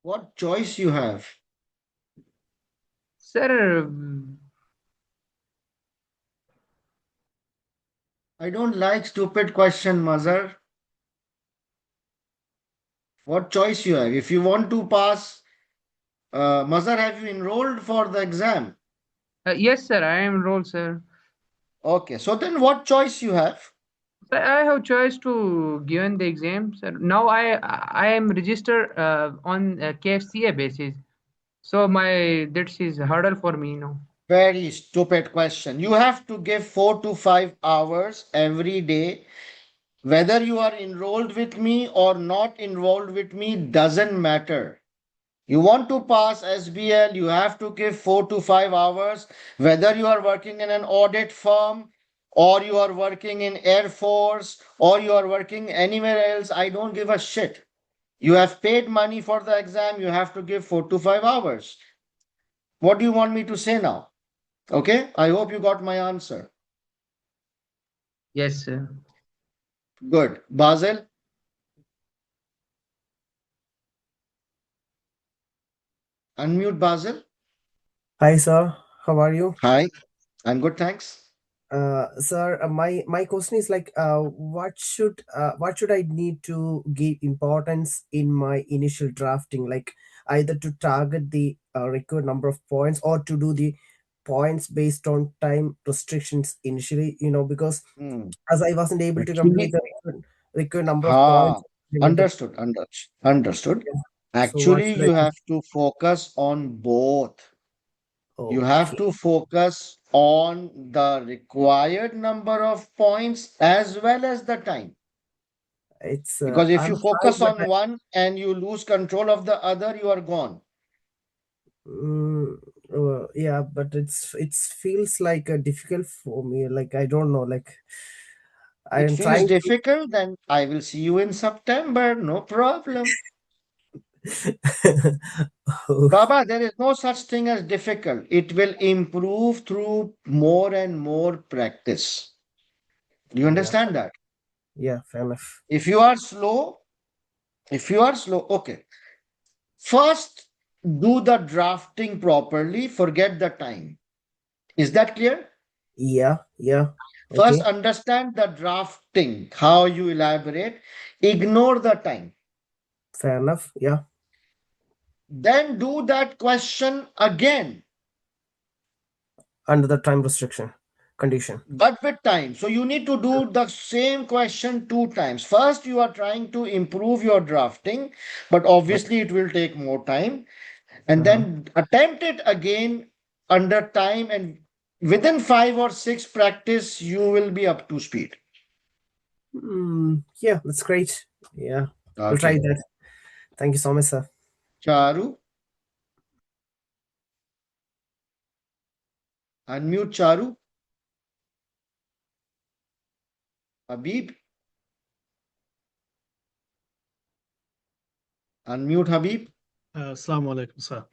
S1: What choice you have?
S5: Sir,
S1: I don't like stupid question, Mazhar. What choice you have? If you want to pass, Mazhar, have you enrolled for the exam?
S5: yes, sir, I am enrolled, sir.
S1: Okay, so then what choice you have?
S5: Sir, I have choice to given the exam, sir. Now I am registered on KFCA basis, so my this is hurdle for me now.
S1: Very stupid question. You have to give 4 to 5 hours every day. Whether you are enrolled with me or not enrolled with me doesn't matter. You want to pass SBL, you have to give 4 to 5 hours. Whether you are working in an audit firm or you are working in Air Force or you are working anywhere else, I don't give a shit. You have paid money for the exam, you have to give 4 to 5 hours. What do you want me to say now? Okay, I hope you got my answer.
S5: Yes, sir.
S1: Good. Basel? Unmute Basel.
S6: Hi, sir. How are you?
S1: Hi, I'm good, thanks.
S6: Sir, my question is like, what should I need to give importance in my initial drafting? Like either to target the required number of points or to do the points based on time restrictions initially. Because
S1: Hmm.
S6: as I wasn't able to complete
S1: Actually,
S6: the required number of
S1: ha,
S6: points, able to.
S1: understood, understood.
S6: Yeah. So what
S1: Actually,
S6: should I
S1: you
S6: do?
S1: have to focus on both. You have
S6: Okay,
S1: to focus on the required number of points as well as the time.
S6: it's
S1: Because if you
S6: I'm trying,
S1: focus
S6: but
S1: on one and you lose control of the other, you are gone.
S6: Mm, yeah, but it's feels like difficult for me. Like I don't know. Like I
S1: It
S6: am
S1: feels
S6: trying
S1: difficult, then I will see you in September. No problem.
S6: to.
S1: Baba, there is no such thing as difficult. It will improve through more and more practice. Do you
S6: Yeah,
S1: understand that?
S6: yeah, fair enough.
S1: If you are slow, okay. First, do the drafting properly, forget the time. Is that clear?
S6: Yeah, yeah.
S1: First,
S6: Okay,
S1: understand the drafting, how you elaborate, ignore the time.
S6: fair enough. Yeah,
S1: Then do that question again,
S6: under the time restriction condition.
S1: but with time. So you need to do the same question two times. First, you are trying to improve your drafting, but obviously it will take more time. And
S6: Uh-huh.
S1: then attempt it again under time, and within 5 or 6 practice, you will be up to speed.
S6: Yeah, that's great. Yeah, we'll try
S1: Okay.
S6: that. Thank you so much, sir.
S1: Charu, unmute Charu. Habib, unmute Habib.
S7: Assalamu alaikum, sir.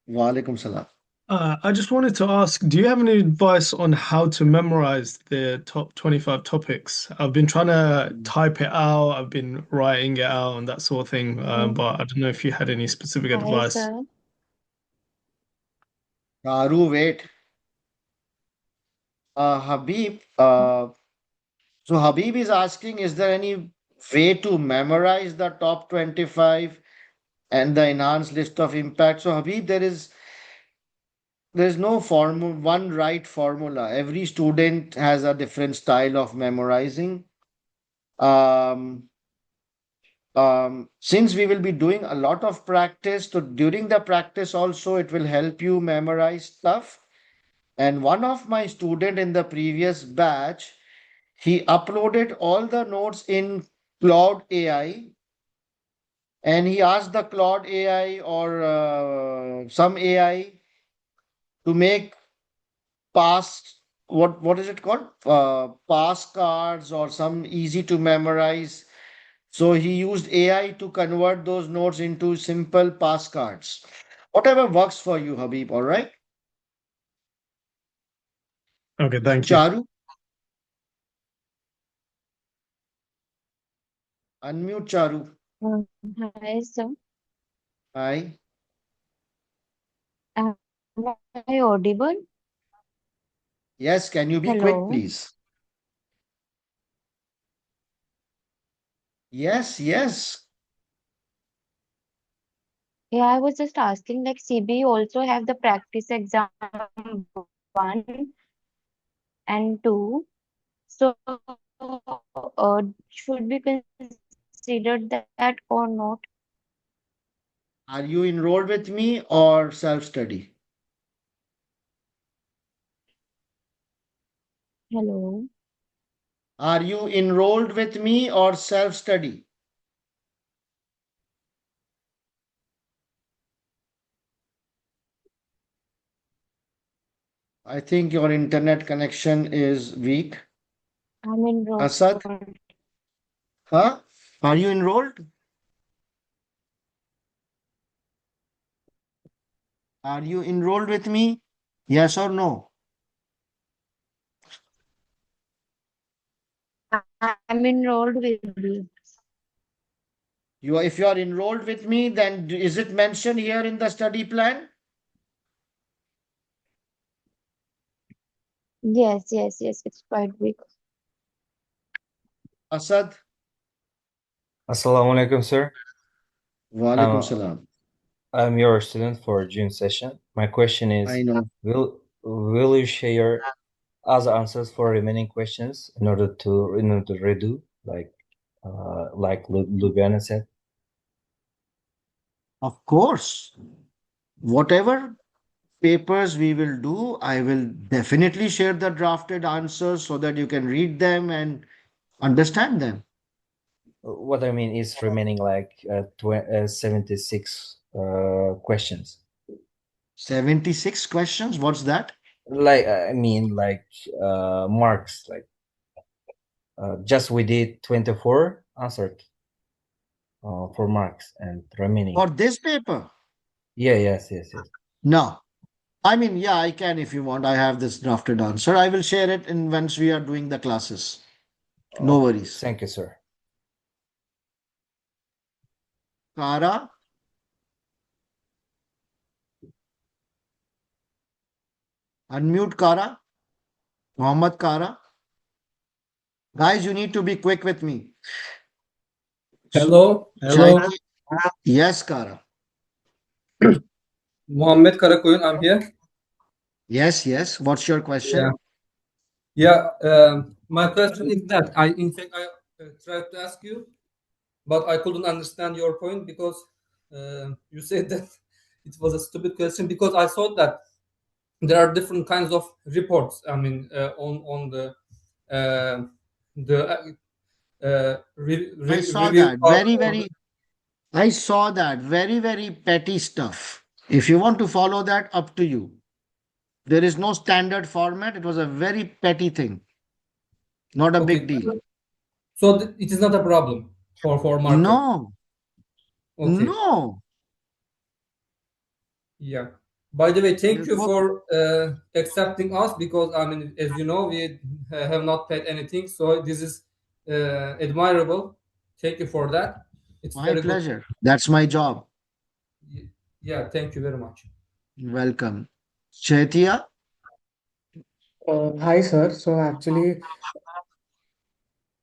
S1: Walaikum salam.
S7: I just wanted to ask, do you have any advice on how to memorize the top 25 topics? I've been trying to type it out, I've been writing it out and that sort of thing, but I don't know if you had any specific
S2: Hi,
S7: advice.
S2: sir.
S1: Charu, wait. Habib, so Habib is asking, is there any way to memorize the top 25 and the enhanced list of impact? So Habib, there's no one right formula. Every student has a different style of memorizing. Um, since we will be doing a lot of practice, so during the practice also it will help you memorize stuff. And one of my student in the previous batch, he uploaded all the notes in Claude AI, and he asked the Claude AI or some AI to make past what is it called, pass cards or some easy to memorize. So he used AI to convert those notes into simple pass cards. Whatever works for you, Habib. All right.
S7: Okay, thank you.
S1: Charu, unmute Charu.
S8: Uh, Hi, sir.
S1: Hi.
S8: Am I audible?
S1: Yes, can you be quick,
S8: Hello.
S1: please? Yes, yes.
S8: Yeah, I was just asking, like CB also have the practice exam one and two. So, should we consider that or not?
S1: Are you enrolled with me or self-study?
S8: Hello.
S1: Are you enrolled with me or self-study? I think your internet connection is weak.
S8: I'm enrolled.
S1: Asad, huh? Are you enrolled? Are you enrolled with me? Yes or no?
S8: I'm enrolled with you.
S1: If you are enrolled with me, then is it mentioned here in the study plan?
S8: Yes, it's quite big.
S1: Asad,
S9: Assalamu alaikum, sir.
S1: Walaikum
S9: I'm,
S1: salam.
S9: I'm your student for June session. My question
S1: I
S9: is,
S1: know.
S9: will you share other answers for remaining questions in order to redo, like Lubiana said?
S1: Of course, whatever papers we will do, I will definitely share the drafted answers so that you can read them and understand them.
S9: What I mean is remaining 76 questions.
S1: 76 questions? What's that?
S9: Marks. Just we did 24 answered for marks and remaining.
S1: For this paper?
S9: Yeah, yes.
S1: No. I mean, yeah, I can if you want. I have this drafted answer. I will share it in once we are doing the classes. No worries.
S9: Thank you, sir.
S1: Kara? Unmute Kara? Mohammed Kara? Guys, you need to be quick with me.
S10: Hello.
S1: Shaiki? Yes, Kara.
S10: Mohammed Karakoyun, I'm here.
S1: Yes. What's your question?
S10: My question is that in fact, I tried to ask you, but I couldn't understand your point because you said that it was a stupid question because I thought that there are different kinds of reports. I mean, on the
S1: I saw
S10: review
S1: that.
S10: part.
S1: I saw that. Very petty stuff. If you want to follow that, up to you. There is no standard format. It was a very petty thing. Not a
S10: Okay,
S1: big deal.
S10: so it is not a problem for marker.
S1: No.
S10: Okay.
S1: No.
S10: Yeah. By the way, thank you
S1: Therefore,
S10: for accepting us because I mean, as you know, we have not paid anything, so this is admirable. Thank you for that. It's
S1: my
S10: very good.
S1: pleasure. That's my job.
S10: Yeah, thank you very much.
S1: Welcome. Chetia?
S11: Hi, sir. So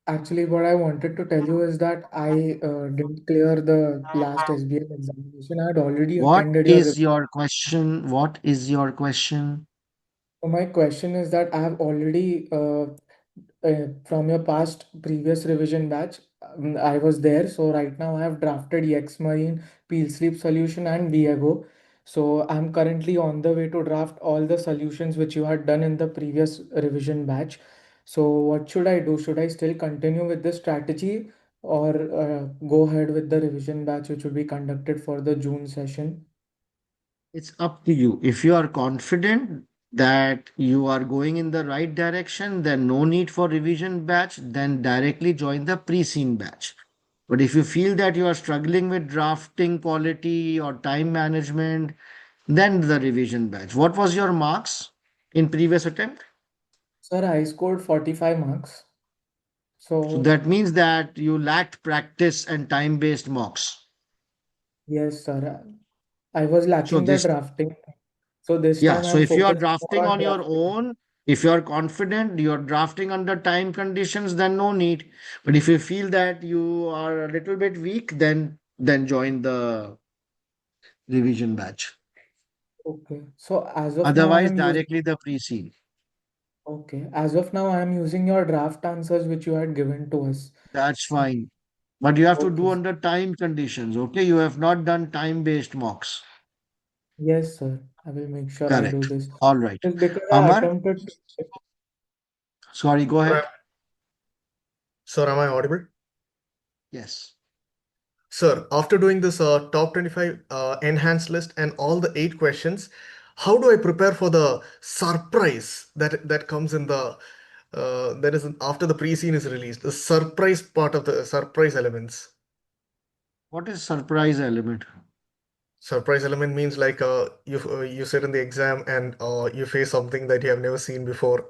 S11: actually, what I wanted to tell you is that I didn't clear the last SBL examination. I had already
S1: What
S11: attended your.
S1: is your question? What is your question?
S11: So my question is that I have already from your past previous revision batch, I was there. So right now I have drafted EX Marine, Peel Sleep solution and Viego. So I'm currently on the way to draft all the solutions which you had done in the previous revision batch. So what should I do? Should I still continue with this strategy or go ahead with the revision batch which will be conducted for the June session?
S1: It's up to you. If you are confident that you are going in the right direction, then no need for revision batch, then directly join the pre-scene batch. But if you feel that you are struggling with drafting quality or time management, then the revision batch. What was your marks in previous attempt?
S11: Sir, I scored 45 marks.
S1: So
S11: So
S1: that means that you lacked practice and time-based mocks.
S11: yes, sir. I was
S1: So
S11: lacking the
S1: this,
S11: drafting. So this
S1: yeah.
S11: time
S1: So
S11: I'm
S1: if you are
S11: focusing more
S1: drafting
S11: on
S1: on your
S11: drafting.
S1: own, if you are confident, you are drafting under time conditions, then no need. But if you feel that you are a little bit weak, then join the revision batch.
S11: Okay. So as of now I
S1: Otherwise,
S11: am using
S1: directly the pre-scene.
S11: okay. As of now I am using your draft answers which you had given to us.
S1: That's fine. But you have to do
S11: Okay.
S1: under time conditions. Okay. You have not done time-based mocks.
S11: Yes, sir. I will make sure I do
S1: Correct.
S11: this.
S1: All right.
S11: Just because I
S1: Amar,
S11: attempted to.
S1: sorry, go
S12: Sir,
S1: ahead.
S12: sir, am I audible?
S1: Yes.
S12: Sir, after doing this top 25 enhanced list and all the 8 questions, how do I prepare for the surprise that comes in the that is after the pre-scene is released, the surprise part of the surprise elements?
S1: What is surprise element?
S12: Surprise element means like you sit in the exam and you face something that you have never seen before,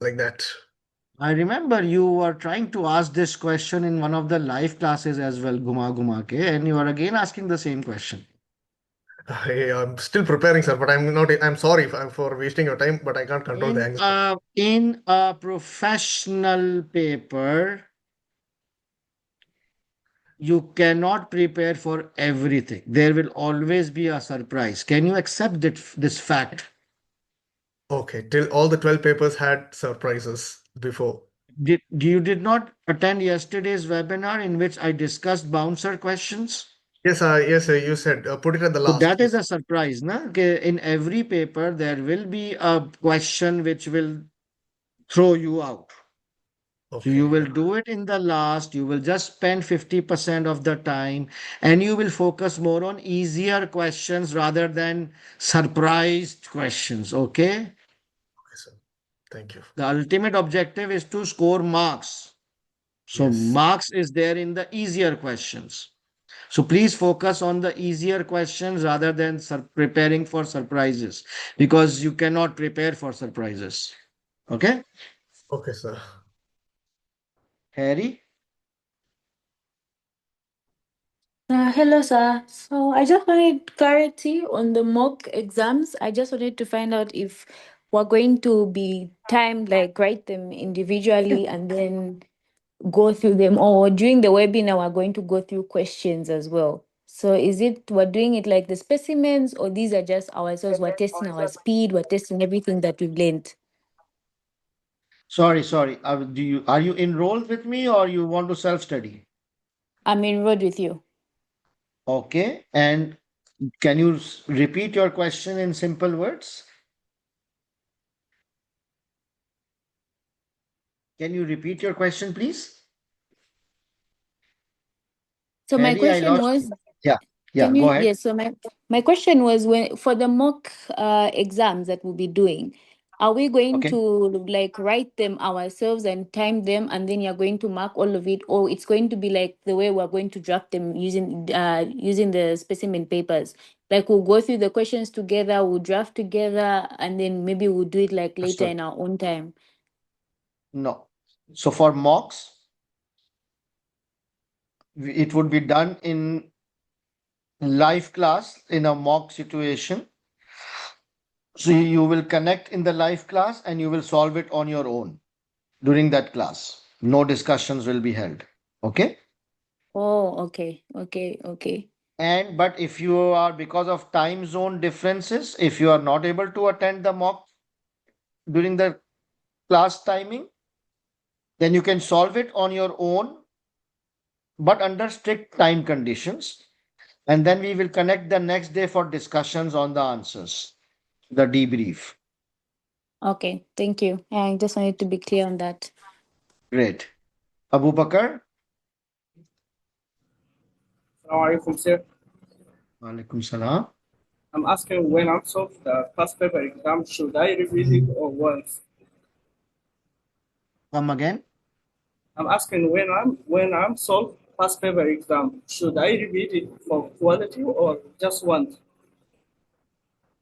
S12: like that.
S1: I remember you were trying to ask this question in one of the live classes as well, Guma Guma ke, and you are again asking the same question.
S12: I'm still preparing, sir, but I'm not. I'm sorry for wasting your time, but I can't control the anxiety.
S1: In a professional paper, you cannot prepare for everything. There will always be a surprise. Can you accept this fact?
S12: Okay, till all the 12 papers had surprises before.
S1: You did not attend yesterday's webinar in which I discussed bouncer questions?
S12: Yes, you said put it at the
S1: So
S12: last.
S1: that is a surprise, na? In every paper, there will be a question which will throw you out. So you
S12: Okay,
S1: will do it in the last, you will just spend 50% of the time, and you will focus more on easier questions rather than surprised questions. Okay?
S12: okay, sir. Thank you.
S1: The ultimate objective is to score marks. So
S12: Yes.
S1: marks is there in the easier questions. So please focus on the easier questions rather than preparing for surprises, because you cannot prepare for surprises. Okay?
S12: Okay, sir.
S1: Harry?
S13: Hello, sir. So I just wanted clarity on the mock exams. I just wanted to find out if we're going to be timed, like write them individually and then go through them, or during the webinar, we're going to go through questions as well. So is it we're doing it like the specimens, or these are just ourselves? We're testing our speed, we're testing everything that we've learned.
S1: Sorry. Are you enrolled with me or you want to self-study?
S13: I'm enrolled with you.
S1: Okay. And can you repeat your question in simple words? Can you repeat your question, please?
S13: So my
S1: Harry, I
S13: question
S1: lost.
S13: was,
S1: Yeah.
S13: can
S1: Go
S13: you,
S1: ahead.
S13: yes, so my question was, when for the mock exams that we'll be doing, are we going
S1: Okay.
S13: to like write them ourselves and time them, and then you're going to mark all of it, or it's going to be like the way we're going to draft them using the specimen papers? Like we'll go through the questions together, we'll draft together, and then maybe we'll do it like later
S1: Understood.
S13: in our own time.
S1: No. So for mocks, it would be done in live class in a mock situation. So you will connect in the live class and you will solve it on your own during that class. No discussions will be held. Okay.
S13: Oh, okay.
S1: But if you are, because of time zone differences, if you are not able to attend the mock during the class timing, then you can solve it on your own, but under strict time conditions. And then we will connect the next day for discussions on the answers, the debrief.
S13: Okay, thank you. I just wanted to be clear on that.
S1: Great. Abu Bakar?
S14: Alaikum, sir.
S1: Walaikum salam.
S14: I'm asking, when I'm solved the past paper exam, should I repeat it or once?
S1: Come again.
S14: I'm asking, when I'm solved past paper exam, should I repeat it for quality or just once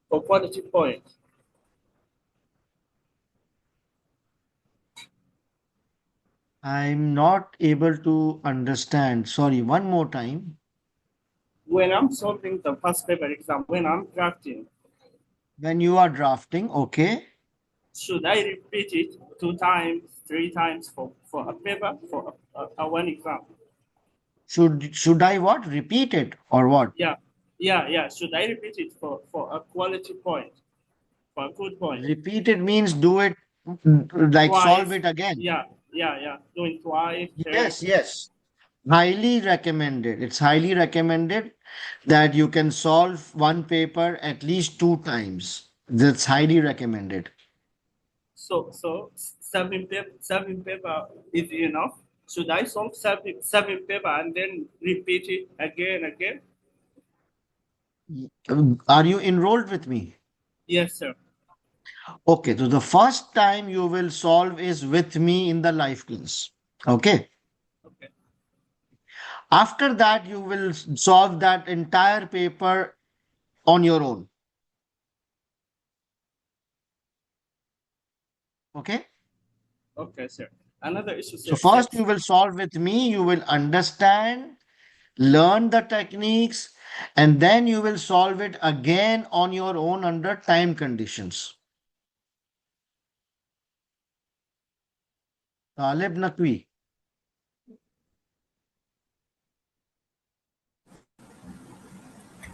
S14: for quality point?
S1: I'm not able to understand. Sorry, one more time.
S14: When I'm solving the past paper exam, when I'm drafting,
S1: When you are drafting, okay.
S14: should I repeat it 2 times, 3 times for a paper, for a one exam?
S1: Should I what? Repeat it or what?
S14: Yeah. Should I repeat it for a quality point, for a good point?
S1: Repeat it means do it like solve
S14: Twice.
S1: it again.
S14: Yeah. Doing twice.
S1: Yes. Highly recommended. It's highly recommended that you can solve one paper at least 2 times. That's highly recommended.
S14: So seven paper is enough. Should I solve seven paper and then repeat it again?
S1: Are you enrolled with me?
S14: Yes, sir.
S1: Okay, so the first time you will solve is with me in the live class. Okay.
S14: Okay.
S1: After that, you will solve that entire paper on your own. Okay.
S14: Okay, sir. Another issue,
S1: So
S14: sir.
S1: first you will solve with me, you will understand, learn the techniques, and then you will solve it again on your own under time conditions. Talib Nakwi.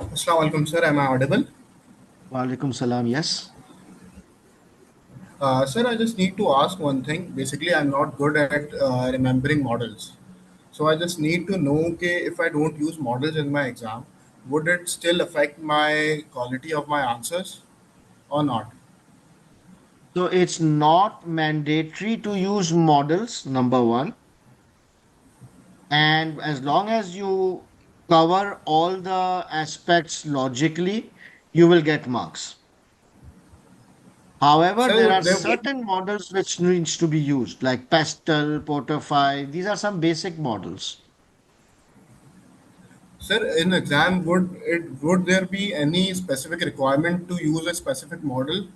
S15: Assalamu alaikum, sir. Am I audible?
S1: Walaikum salam. Yes.
S15: Sir, I just need to ask one thing. Basically, I'm not good at remembering models. So I just need to know okay, if I don't use models in my exam, would it still affect my quality of my answers or not?
S1: So it's not mandatory to use models, number one. And as long as you cover all the aspects logically, you will get marks. However, there
S15: Sir,
S1: are certain models which needs to be used, like Pastel, Porterfy. These are some basic models.
S15: sir, in exam, would there be any specific requirement to use a specific model,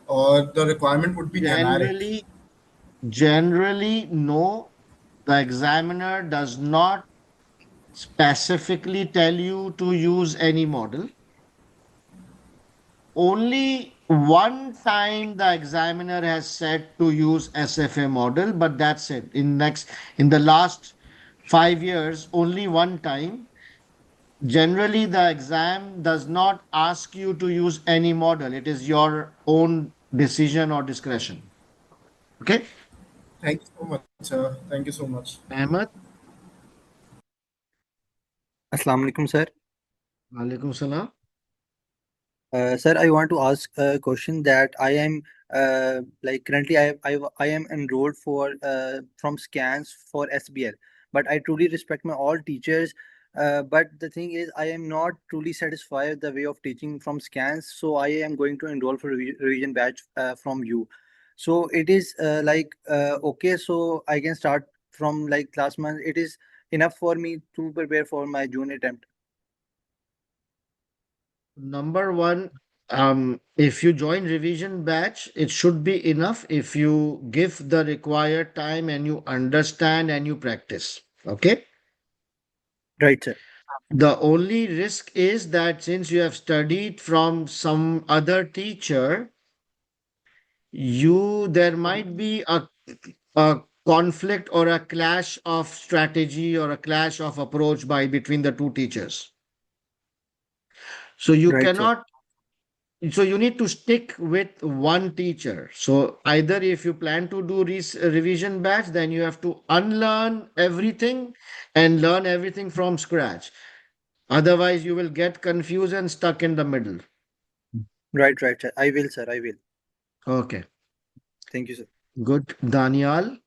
S15: or the requirement would be generic?
S1: Generally, generally, no. The examiner does not specifically tell you to use any model. Only one time the examiner has said to use SFA model, but that's it. In the last 5 years, only one time. Generally, the exam does not ask you to use any model. It is your own decision or discretion. Okay?
S15: Thank you so much, sir. Thank you so much.
S1: Ahmed?
S16: Assalamu alaikum, sir.
S1: Walaikum salam.
S16: Sir, I want to ask a question that I am like currently I am enrolled for from scans for SBL, but I truly respect my all teachers. But the thing is, I am not truly satisfied the way of teaching from scans, so I am going to enroll for revision batch from you. So it is okay, so I can start from like last month. It is enough for me to prepare for my June attempt.
S1: Number one, if you join revision batch, it should be enough if you give the required time and you understand and you practice. Okay?
S16: Right, sir.
S1: The only risk is that since you have studied from some other teacher, there might be a conflict or a clash of strategy or a clash of approach by between the two teachers. So you
S16: Right, sir.
S1: cannot so you need to stick with one teacher. So either if you plan to do revision batch, then you have to unlearn everything and learn everything from scratch. Otherwise, you will get confused and stuck in the middle.
S16: Right, right, sir. I will, sir. I will.
S1: Okay,
S16: Thank you, sir.
S1: good. Daniel.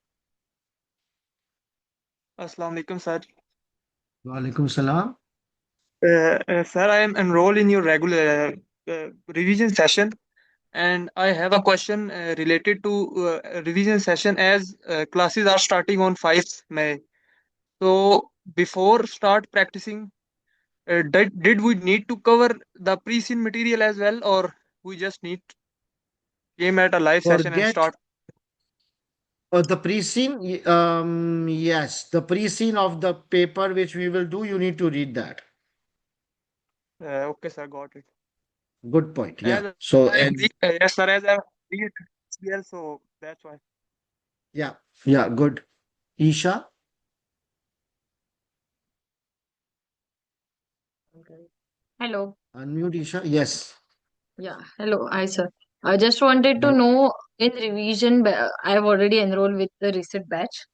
S17: Assalamu alaikum, sir.
S1: Walaikum salam.
S17: Sir, I am enrolled in your regular revision session, and I have a question related to revision session as classes are starting on 5th May. So before start practicing, did we need to cover the pre-scene material as well, or we just need came at a live session and
S1: Forget
S17: start?
S1: the pre-scene. Yes, the pre-scene of the paper which we will do, you need to read that.
S17: Okay, sir, got it.
S1: Good point. Yeah.
S17: As
S1: So,
S17: I am yes, sir, as I am read SBL, so that's why.
S1: yeah, yeah, good. Isha,
S18: Hello.
S1: unmute Isha. Yes.
S18: Yeah. Hello. Hi, sir. I just wanted to know in revision, I've already enrolled with the reset batch.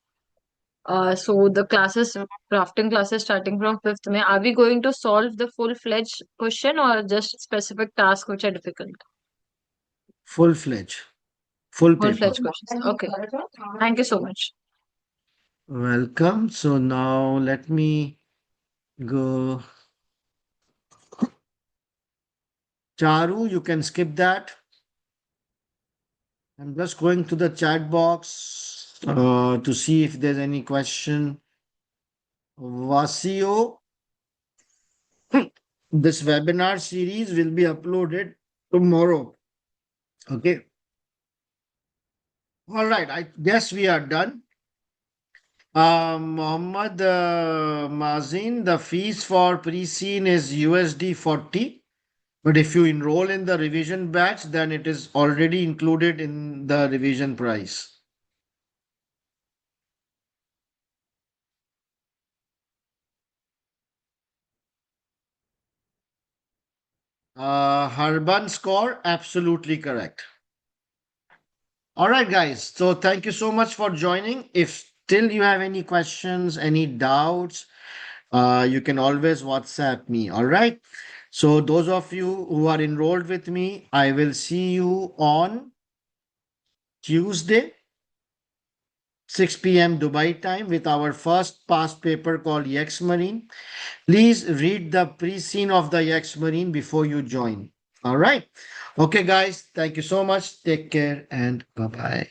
S18: So the classes, crafting classes starting from 5th May, are we going to solve the full-fledged question or just specific tasks which are difficult?
S1: Full-fledged. Full paper.
S18: Full-fledged questions. Okay. Thank you so much.
S1: Welcome. So now let me go. Charu, you can skip that. I'm just going to the chat box to see if there's any question. Vasio, this webinar series will be uploaded tomorrow. Okay. All right. I guess we are done. Mohammed Mazin, the fees for pre-scene is USD 40. But if you enroll in the revision batch, then it is already included in the revision price. Harban score, absolutely correct. All right, guys. So thank you so much for joining. If still you have any questions, any doubts, you can always WhatsApp me. All right. So those of you who are enrolled with me, I will see you on Tuesday, 6 p.m. Dubai time with our first past paper called Yex Marine. Please read the pre-scene of the Yex Marine before you join. All right. Okay, guys. Thank you so much. Take care and bye-bye.